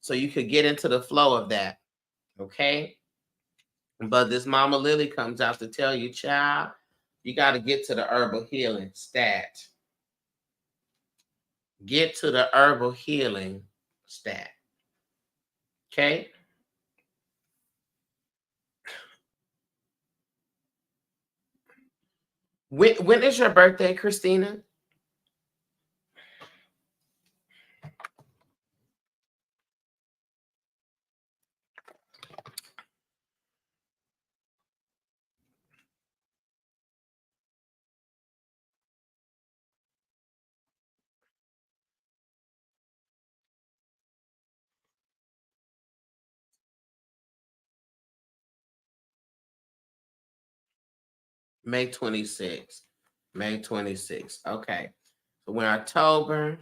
so you could get into the flow of that. Okay. But this Mama Lily comes out to tell you, child, you got to get to the herbal healing stat. Get to the herbal healing stat. Okay. When is your birthday, Christina? May 26th. May 26th. Okay. So we're October,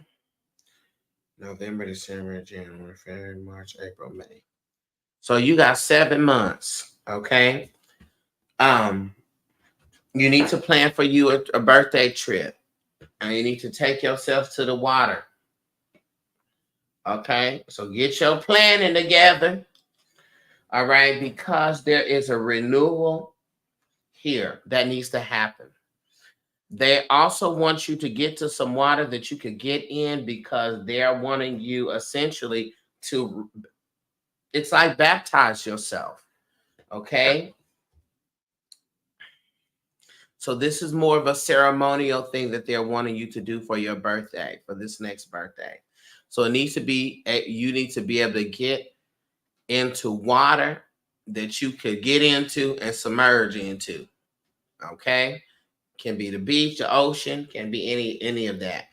November, December, January, February, March, April, May. So you got 7 months. Okay. Um, You need to plan for you a birthday trip. And you need to take yourself to the water. Okay? So get your planning together. All right? Because there is a renewal here that needs to happen. They also want you to get to some water that you could get in because they're wanting you essentially to, it's like baptize yourself. Okay? So this is more of a ceremonial thing that they're wanting you to do for your birthday, for this next birthday. So it needs to be, you need to be able to get into water that you could get into and submerge into. Okay? Can be the beach, the ocean, can be any of that.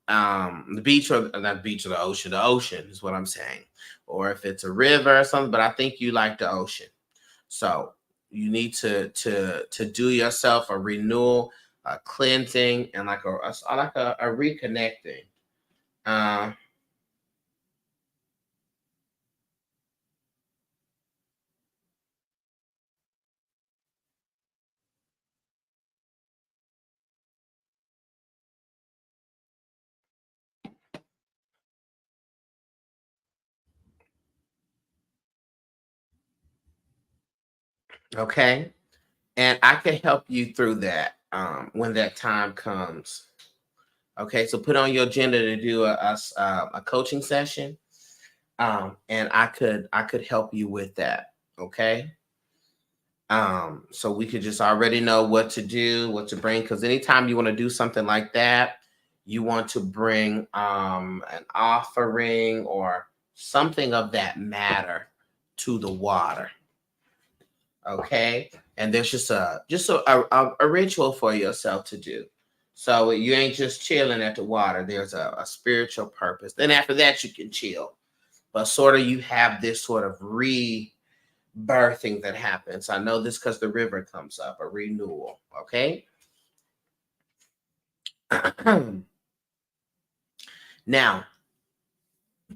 The beach or not the beach or the ocean is what I'm saying. Or if it's a river or something, but I think you like the ocean. So you need to do yourself a renewal, a cleansing, and like a reconnecting. Uh, okay, and I can help you through that when that time comes. Okay, so put on your agenda to do a coaching session, and I could help you with that. Okay. So we could just already know what to do, what to bring. Because anytime you want to do something like that, you want to bring an offering or something of that matter to the water. Okay, and there's just a ritual for yourself to do. So you ain't just chilling at the water. There's a spiritual purpose. Then after that, you can chill. But sort of you have this sort of birthing that happens. I know this because the river comes up, a renewal. Okay. Now,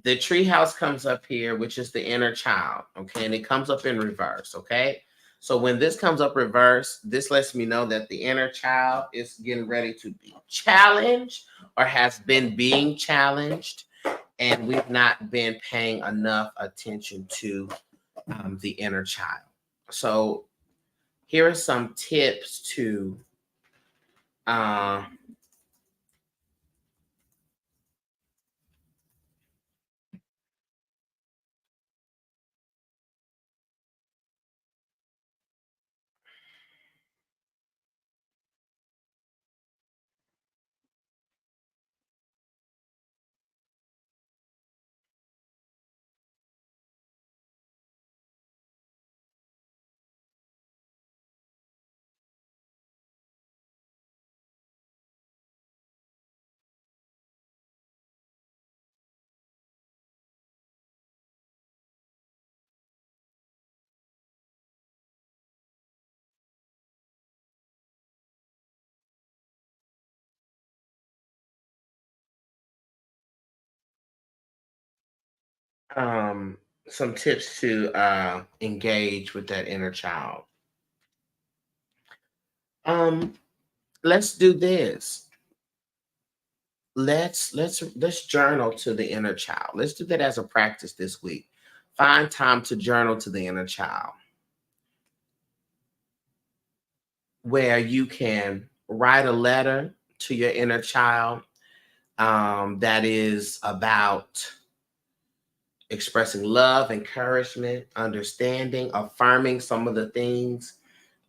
the treehouse comes up here, which is the inner child. Okay. And it comes up in reverse. Okay. So when this comes up reverse, this lets me know that the inner child is getting ready to be challenged or has been being challenged. And we've not been paying enough attention to the inner child. So here are some tips to uh, um, some tips to engage with that inner child. Um, let's do this. Let's journal to the inner child. Let's do that as a practice this week. Find time to journal to the inner child, where you can write a letter to your inner child that is about expressing love, encouragement, understanding, affirming some of the things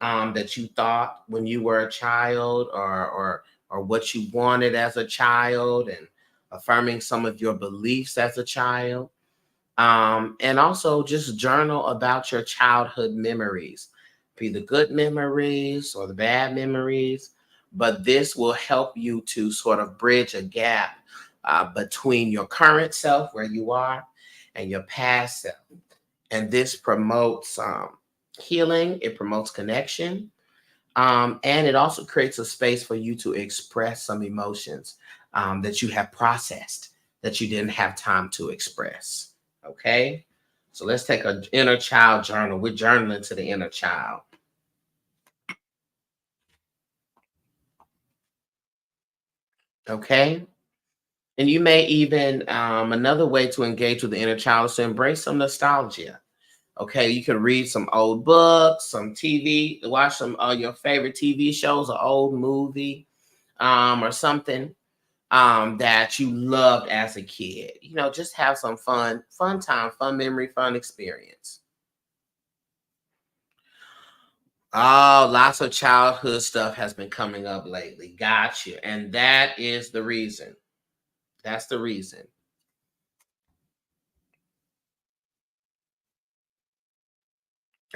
that you thought when you were a child, or what you wanted as a child, and affirming some of your beliefs as a child. And also just journal about your childhood memories, be the good memories or the bad memories. But this will help you to sort of bridge a gap between your current self, where you are, and your past self. And this promotes healing, it promotes connection, and it also creates a space for you to express some emotions that you have processed that you didn't have time to express. Okay. So let's take an inner child journal. We're journaling to the inner child. Okay. And you may even, another way to engage with the inner child is to embrace some nostalgia. Okay. You can read some old books, some TV, watch some your favorite TV shows, or old movie, or something that you loved as a kid. Just have some fun time, fun memory, fun experience. Oh, lots of childhood stuff has been coming up lately. Got you. And that is the reason. That's the reason.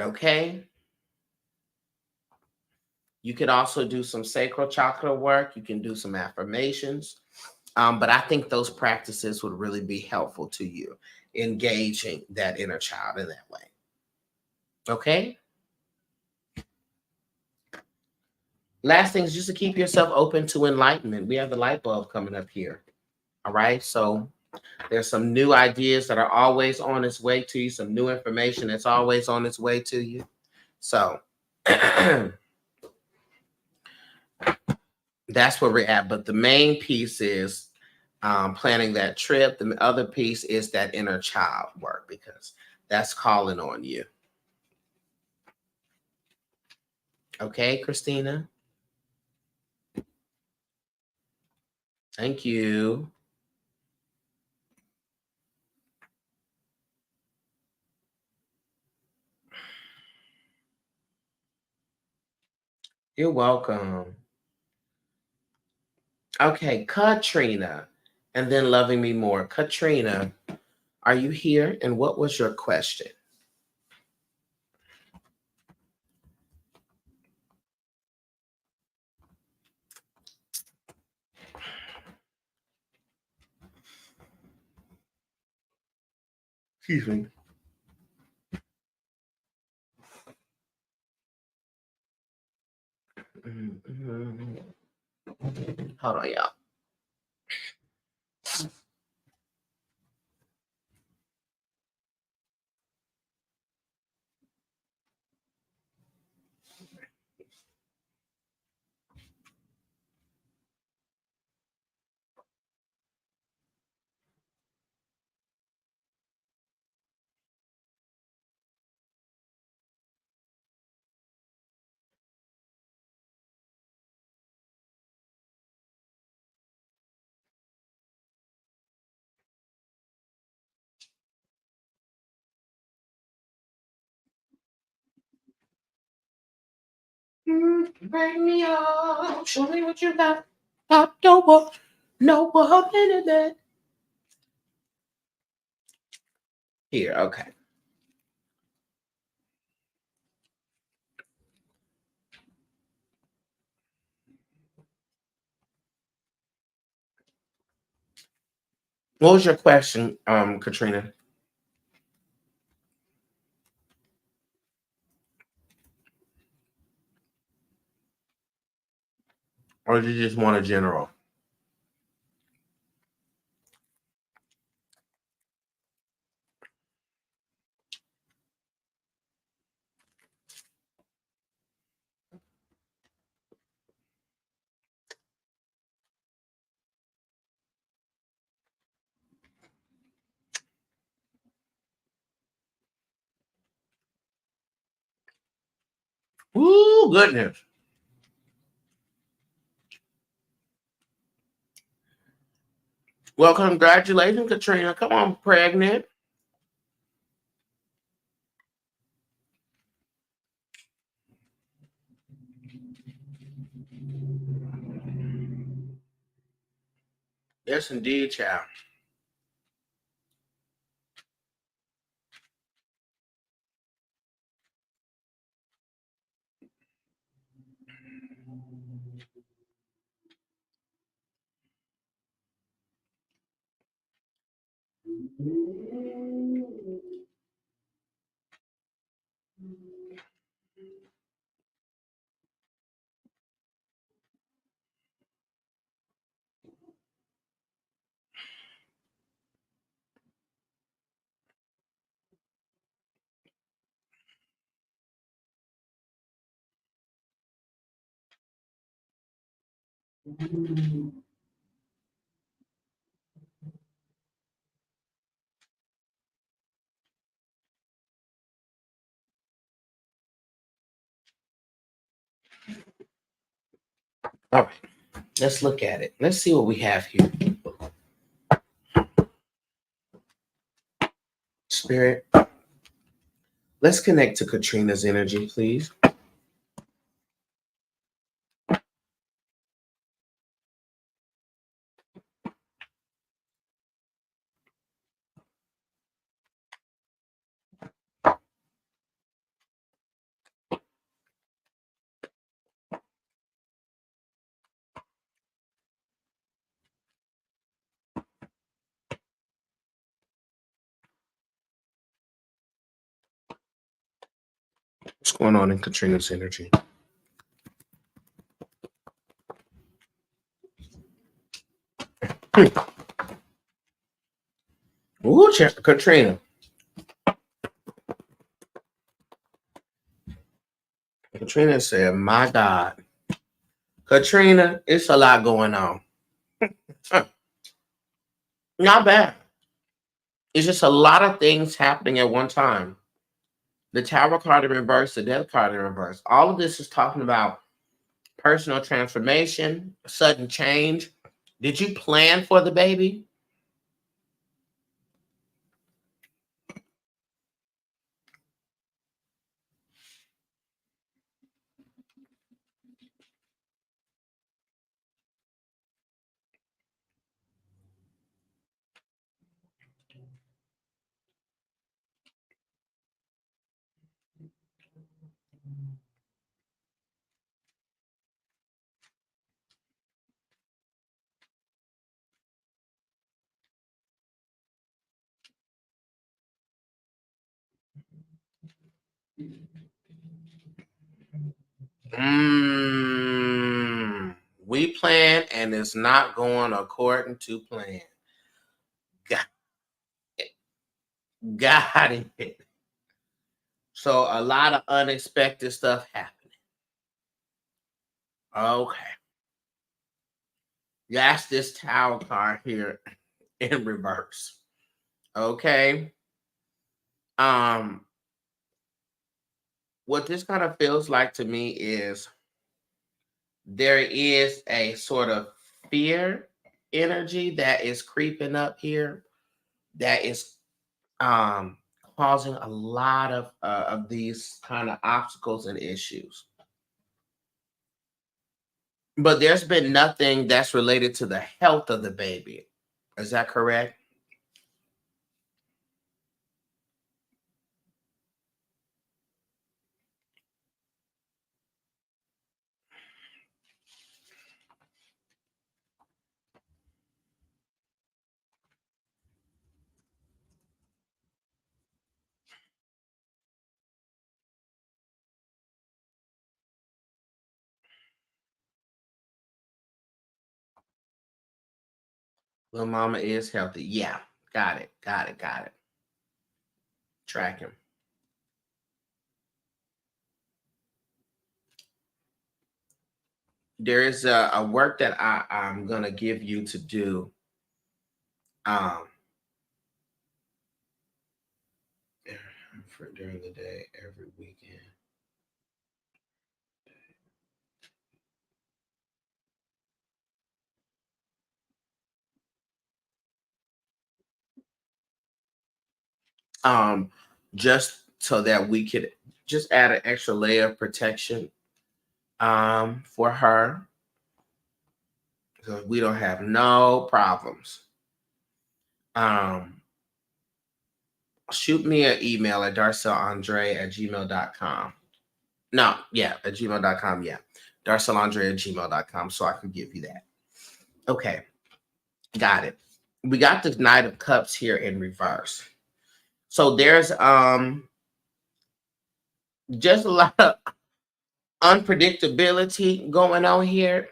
Okay. You could also do some sacral chakra work. You can do some affirmations. But I think those practices would really be helpful to you, engaging that inner child in that way. Okay. Last thing is just to keep yourself open to enlightenment. We have the light bulb coming up here. All right. So there's some new ideas that are always on its way to you, some new information that's always on its way to you. So that's where we're at. But the main piece is planning that trip. The other piece is that inner child work, because that's calling on you. Okay, Christina. Thank you. You're welcome. Okay, Katrina, and then loving me more. Katrina, are you here? And what was your question? Excuse me. Mhm. Hold on, y'all. Bring me up. Show me what you got. Pop your what? No what in that. Here, okay. What was your question, Katrina? Or did you just want a general? Ooh, goodness. Well, congratulations, Katrina. Come on, pregnant. Yes, indeed, child. All right, let's look at it. Let's see what we have here. Spirit, let's connect to Katrina's energy, please. What's going on in Katrina's energy? Ooh, Katrina. Katrina said, my God. Katrina, it's a lot going on. Not bad. It's just a lot of things happening at one time. The Tower card in reverse, the Death card in reverse. All of this is talking about personal transformation, sudden change. Did you plan for the baby? We planned and it's not going according to plan. Got it. Got it. So a lot of unexpected stuff happening. Okay. That's this Tower card here in reverse. Okay. Um, what this kind of feels like to me is there is a sort of fear energy that is creeping up here that is um causing a lot of these kind of obstacles and issues. But there's been nothing that's related to the health of the baby. Is that correct? Little mama is healthy. Yeah. Got it. Got it. Got it. Tracking. There is a work that I'm gonna give you to do um for during the day every weekend. Um, just so that we could just add an extra layer of protection for her. So we don't have no problems. Um, shoot me an email at darcellandre@gmail.com. No, yeah, at gmail.com. Yeah. darcellandre@gmail.com. So I can give you that. Okay. Got it. We got the Knight of Cups here in reverse. So there's just a lot of unpredictability going on here.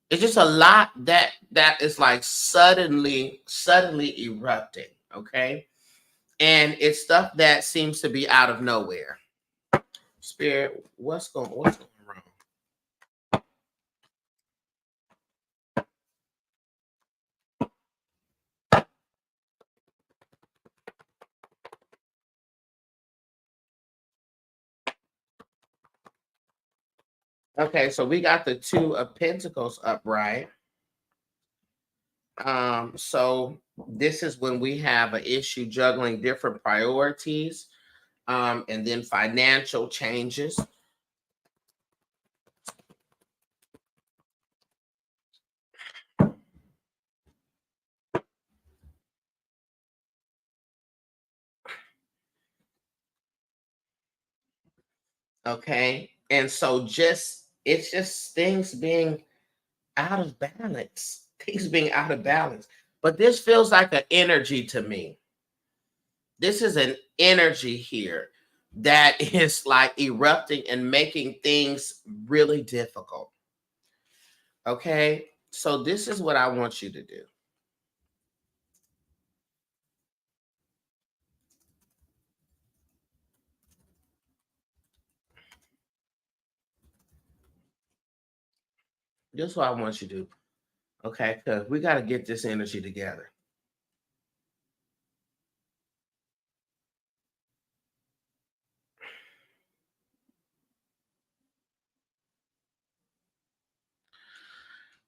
It's just a lot that is like suddenly erupting. Okay. And it's stuff that seems to be out of nowhere. Spirit, what's going wrong? Okay, so we got the Two of Pentacles upright. So this is when we have an issue juggling different priorities, and then financial changes. Okay, and so it's just things being out of balance, things being out of balance. But this feels like an energy to me. This is an energy here that is like erupting and making things really difficult. Okay, so this is what I want you to do. This is what I want you to do. Okay, because we got to get this energy together.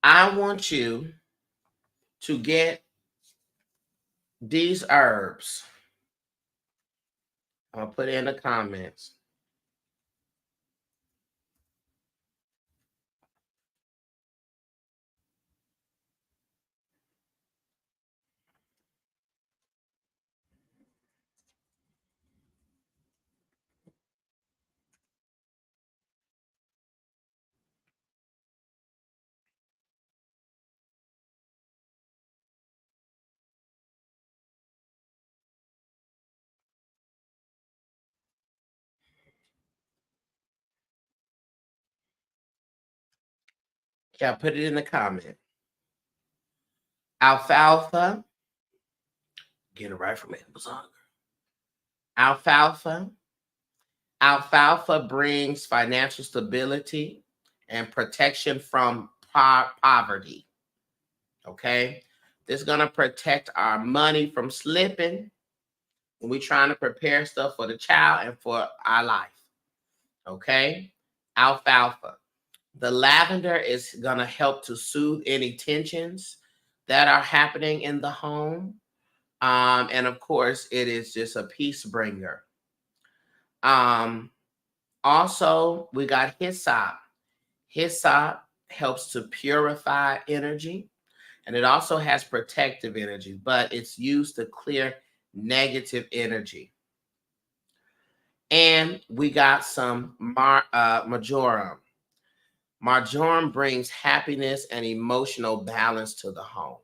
I want you to get these herbs. I'll put it in the comments. Yeah, put it in the comment. Alfalfa. Get it right from Amazon. Alfalfa. Alfalfa brings financial stability and protection from poverty. Okay. This is going to protect our money from slipping when we're trying to prepare stuff for the child and for our life. Okay. Alfalfa. The lavender is going to help to soothe any tensions that are happening in the home. And of course, it is just a peace bringer. Also, we got hyssop. Hyssop helps to purify energy, and it also has protective energy, but it's used to clear negative energy. And we got some marjoram. Marjoram brings happiness and emotional balance to the home.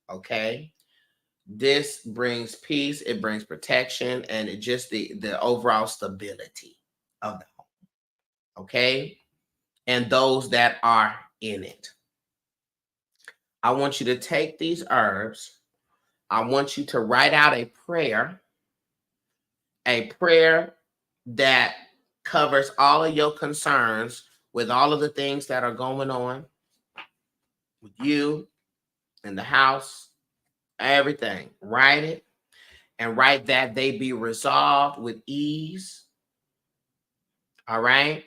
Okay. This brings peace, it brings protection, and it just the overall stability of the home. Okay. And those that are in it. I want you to take these herbs. I want you to write out a prayer that covers all of your concerns with all of the things that are going on with you in the house, everything. Write it and write that they be resolved with ease. All right.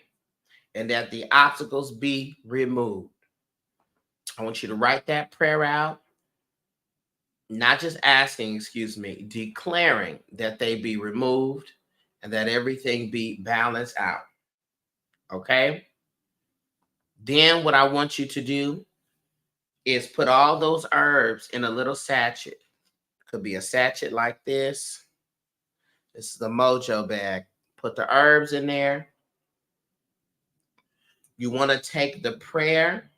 And that the obstacles be removed. I want you to write that prayer out. Not just asking, declaring that they be removed and that everything be balanced out. Okay. Then what I want you to do is put all those herbs in a little sachet. Could be a sachet like this. This is the mojo bag. Put the herbs in there. You want to take the prayer.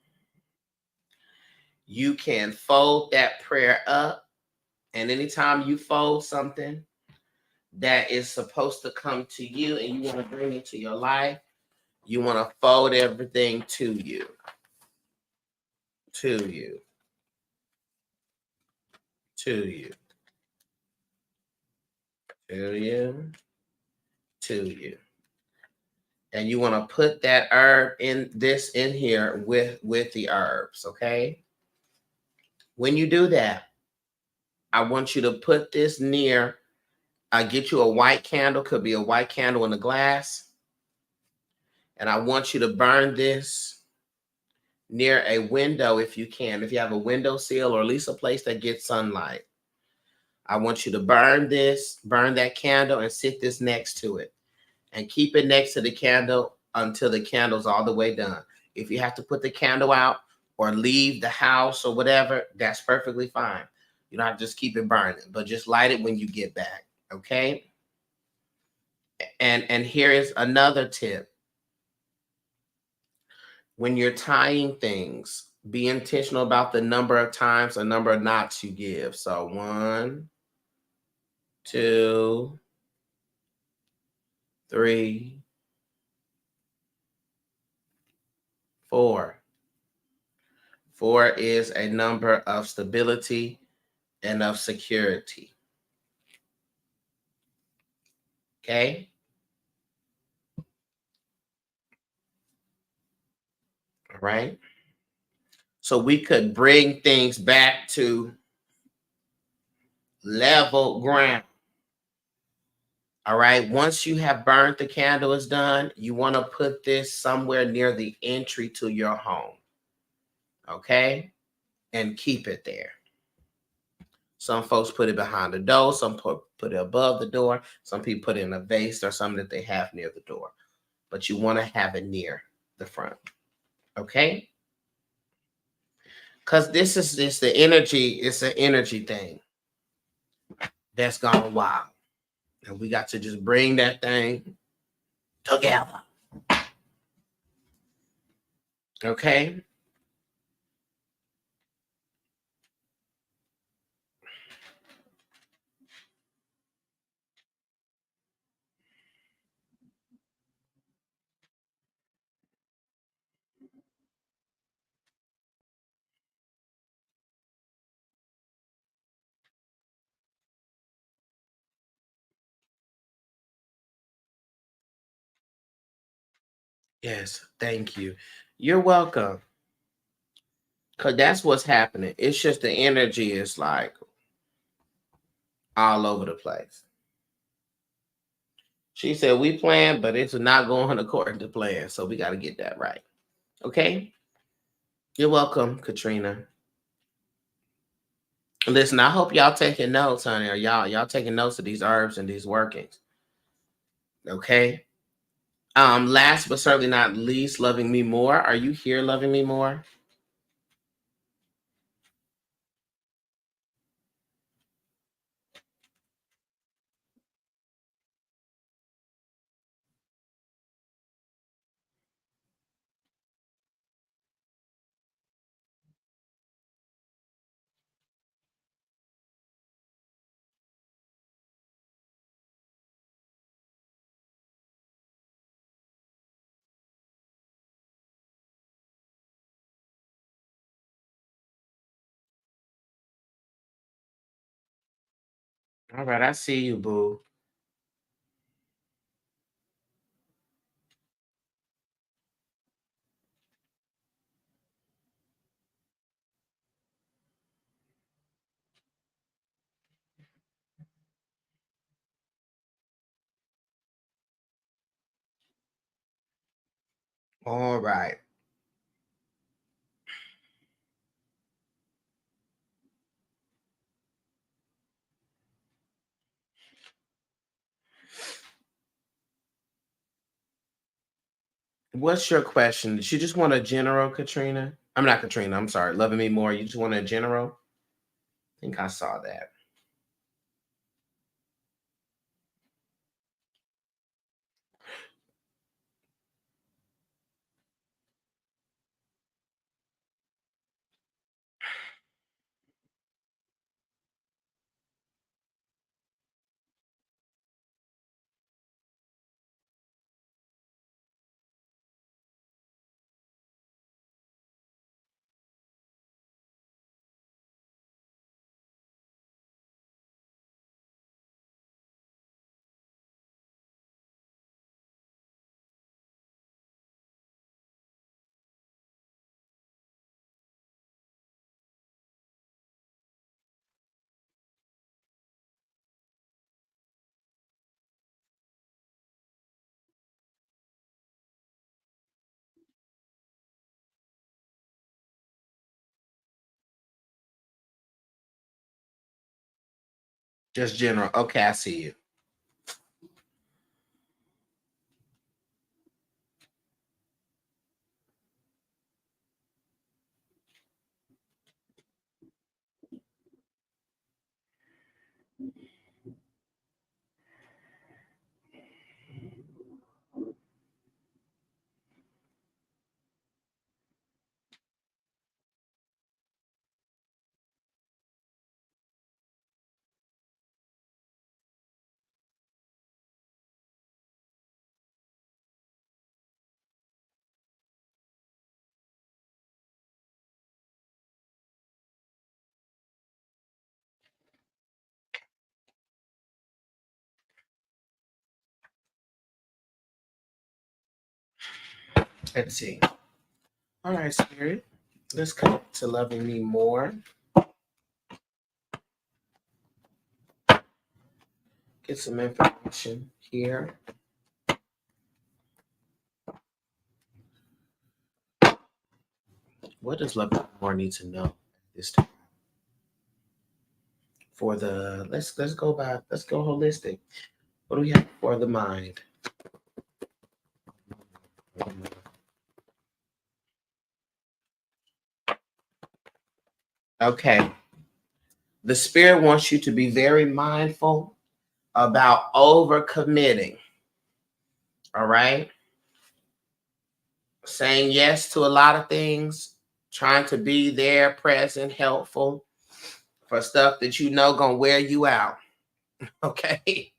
You can fold that prayer up. And anytime you fold something that is supposed to come to you and you want to bring it to your life, you want to fold everything to you. To you. To you. To you. To you. And you want to put that herb in here with the herbs, okay? When you do that, I want you to put this near, get you a white candle, could be a white candle in a glass, And I want you to burn this near a window if you can. If you have a window sill or at least a place that gets sunlight, I want you to burn this, burn that candle and sit this next to it. And keep it next to the candle until the candle's all the way done. If you have to put the candle out or leave the house or whatever, that's perfectly fine. You don't have to just keep it burning, but just light it when you get back. Okay. And here is another tip. When you're tying things, be intentional about the number of times, the number of knots you give. So 1, 2, 3, 4. 4 is a number of stability and of security. Okay. All right. So we could bring things back to level ground. All right. Once you have burned the candle is done, you want to put this somewhere near the entry to your home. Okay. And keep it there. Some folks put it behind the door. Some put it above the door. Some people put it in a vase or something that they have near the door. But you want to have it near the front. Okay. Because this is just the energy. It's an energy thing that's gone wild. And we got to just bring that thing together. Okay. Yes. Thank you. You're welcome. Because that's what's happening. It's just the energy is like all over the place. She said, we plan, but it's not going according to plan. So we got to get that right. Okay. You're welcome, Katrina. Listen, I hope y'all taking notes, honey. Or y'all taking notes of these herbs and these workings. Okay. Last but certainly not least, loving me more. Are you here loving me more? All right, I see you, boo. All right. What's your question? Did you just want a general, Katrina? I'm not Katrina. I'm sorry. Loving me more. You just want a general? I think I saw that. Just general. Okay, I see you. Let's see. All right, Spirit. Let's come to loving me more. Get some information here. What does loving me more need to know this time? For the let's go holistic. What do we have for the mind? Okay. The spirit wants you to be very mindful about overcommitting. All right. Saying yes to a lot of things, trying to be there, present, helpful for stuff that you know gonna wear you out. Okay.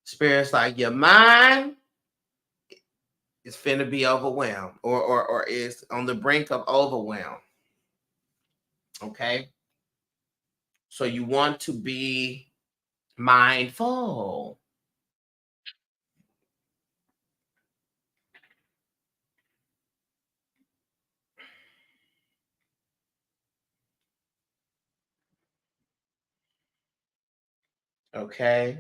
Spirit's like your mind is finna be overwhelmed or is on the brink of overwhelm. Okay. So you want to be mindful. Okay.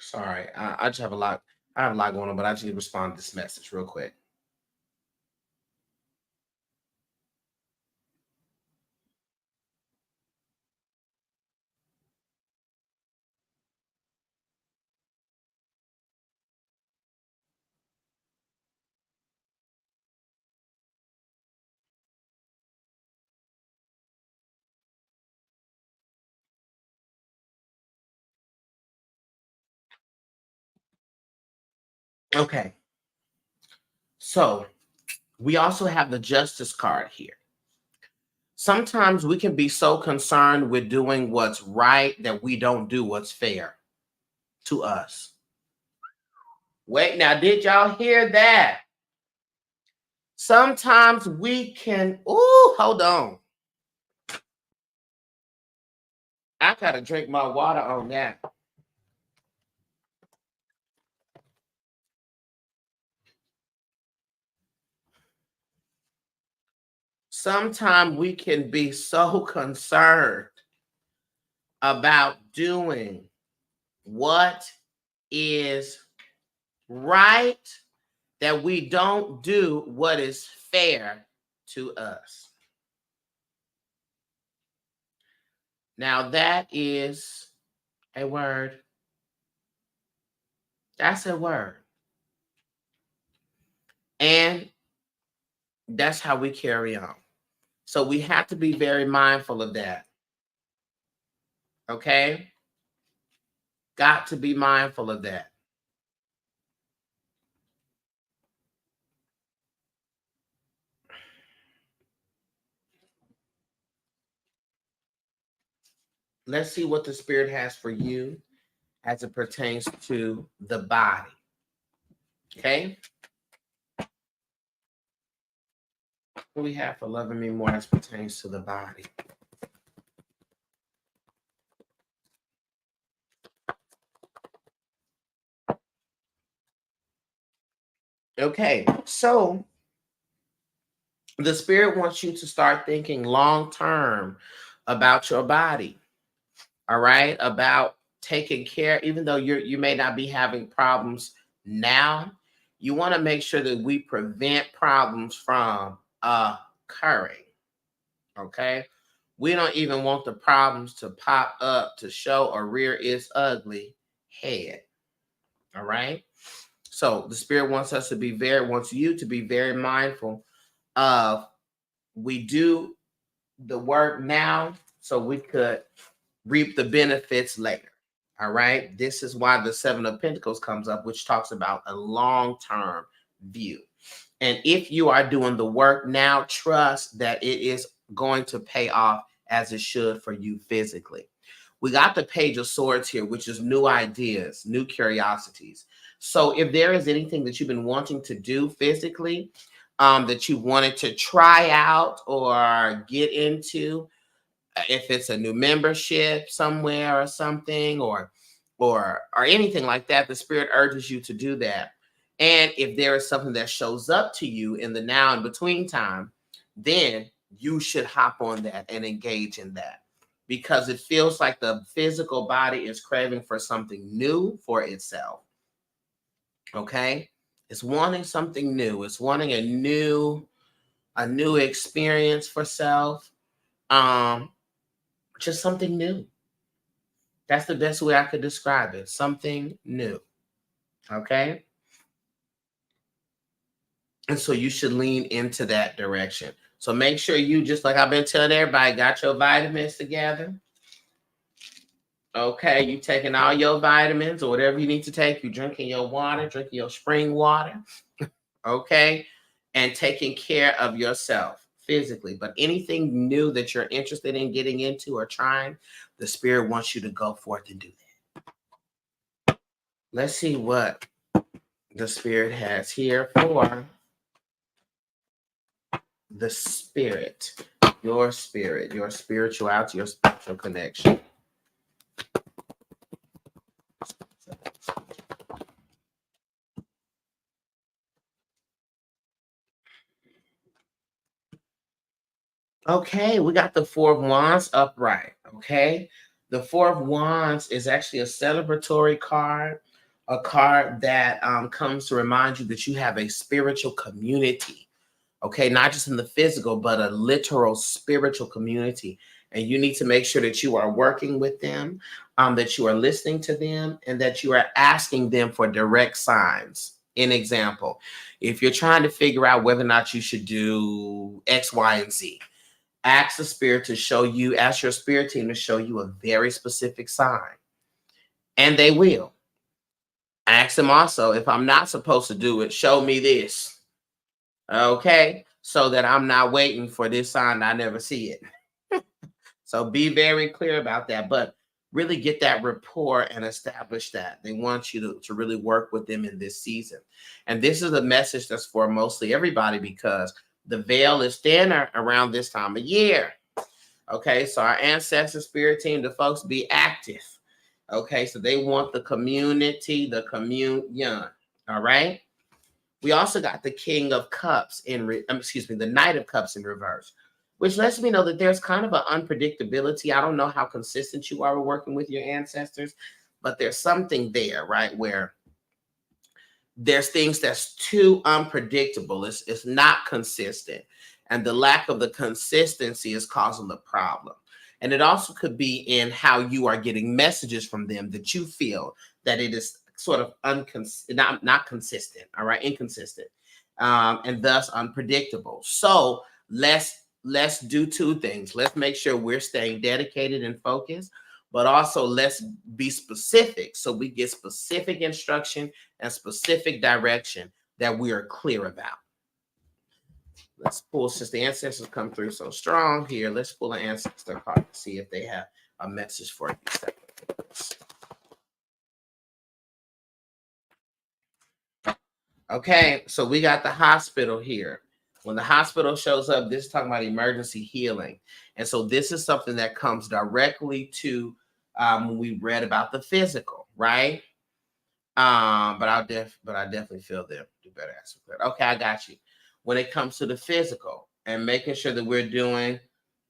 Sorry. I just have a lot. I have a lot going on, but I just need to respond to this message real quick. Okay. So we also have the justice card here. Sometimes we can be so concerned with doing what's right that we don't do what's fair to us. Wait, now, did y'all hear that? Sometimes we can, hold on. I gotta drink my water on that. Sometimes we can be so concerned about doing what is right that we don't do what is fair to us. Now, that is a word. That's a word. And that's how we carry on. So we have to be very mindful of that. Okay? Got to be mindful of that. Let's see what the spirit has for you as it pertains to the body. Okay? What do we have for loving me more as pertains to the body? Okay, so the spirit wants you to start thinking long term about your body. All right, about taking care, even though you may not be having problems now, you want to make sure that we prevent problems from occurring. Okay, we don't even want the problems to pop up to show or rear its ugly head. All right, so the spirit wants us to be wants you to be very mindful of, we do the work now so we could reap the benefits later. All right. This is why the Seven of Pentacles comes up, which talks about a long-term view. And if you are doing the work now, trust that it is going to pay off as it should for you physically. We got the Page of Swords here, which is new ideas, new curiosities. So if there is anything that you've been wanting to do physically, that you wanted to try out or get into, if it's a new membership somewhere or something, or anything like that, the spirit urges you to do that. And if there is something that shows up to you in the now and between time, then you should hop on that and engage in that, because it feels like the physical body is craving for something new for itself. Okay, it's wanting something new. It's wanting a new experience for self. Just something new. That's the best way I could describe it. Something new. Okay. And so you should lean into that direction. So make sure you, just like I've been telling everybody, got your vitamins together. Okay. You taking all your vitamins or whatever you need to take. You drinking your water, drinking your spring water. Okay. And taking care of yourself physically. But anything new that you're interested in getting into or trying, the spirit wants you to go forth and do that. Let's see what the spirit has here for the spirit, your spirituality, your spiritual connection. Okay, we got the Four of Wands upright. Okay, the Four of Wands is actually a celebratory card, a card that comes to remind you that you have a spiritual community. Okay, not just in the physical, but a literal spiritual community. And you need to make sure that you are working with them, that you are listening to them, and that you are asking them for direct signs. An example, if you're trying to figure out whether or not you should do X, Y, and Z, ask the spirit to show you, ask your spirit team to show you a very specific sign. And they will. Ask them also, if I'm not supposed to do it, show me this. Okay, so that I'm not waiting for this sign, I never see it. So be very clear about that, but really get that rapport and establish that. They want you to really work with them in this season. And this is a message that's for mostly everybody, because the veil is thinner around this time of year. Okay, so our ancestor spirit team, the folks, be active. Okay, so they want the community, the communion. All right. We also got the King of Cups the Knight of Cups in reverse, which lets me know that there's kind of an unpredictability. I don't know how consistent you are working with your ancestors, but there's something there, right? Where there's things that's too unpredictable. It's not consistent. And the lack of the consistency is causing the problem. And it also could be in how you are getting messages from them that you feel that it is sort of not consistent, all right, inconsistent, and thus unpredictable. So let's do two things. Let's make sure we're staying dedicated and focused, but also let's be specific so we get specific instruction and specific direction that we are clear about. Let's pull, since the ancestors come through so strong here, let's pull an ancestor card to see if they have a message for you. Okay, so we got the hospital here. When the hospital shows up, this is talking about emergency healing. And so this is something that comes directly to when we read about the physical, right? But I definitely feel them. better ask for clarity. Okay, I got you. When it comes to the physical and making sure that we're doing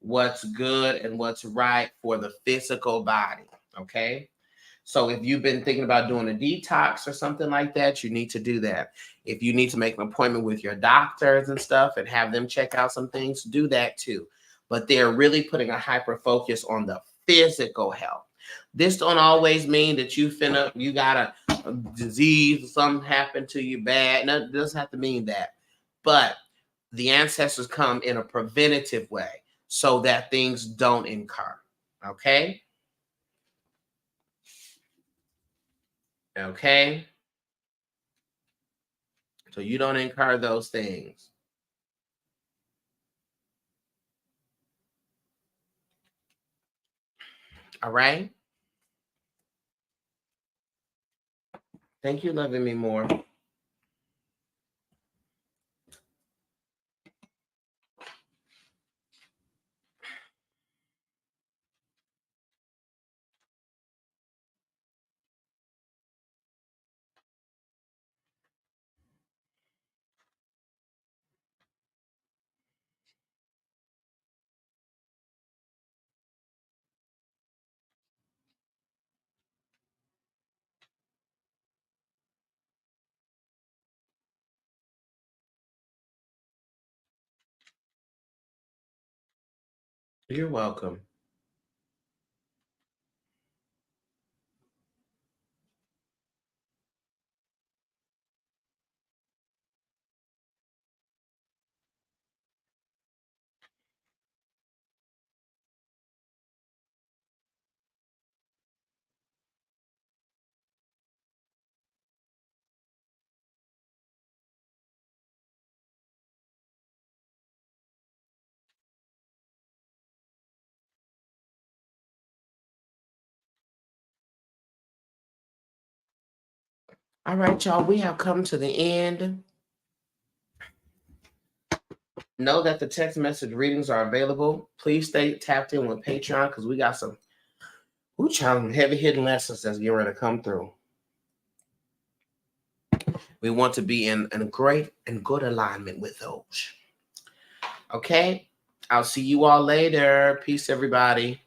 what's good and what's right for the physical body, okay? So if you've been thinking about doing a detox or something like that, you need to do that. If you need to make an appointment with your doctors and stuff and have them check out some things, do that too. But they're really putting a hyper focus on the physical health. This don't always mean that you got a disease or something happened to you bad. No, it doesn't have to mean that. But the ancestors come in a preventative way so that things don't incur. Okay? Okay? So you don't incur those things. All right? Thank you, loving me more. You're welcome. All right, y'all, we have come to the end. Know that the text message readings are available. Please stay tapped in with Patreon because we got some heavy hitting lessons that's getting ready to come through. We want to be in a great and good alignment with those. Okay? I'll see you all later. Peace, everybody.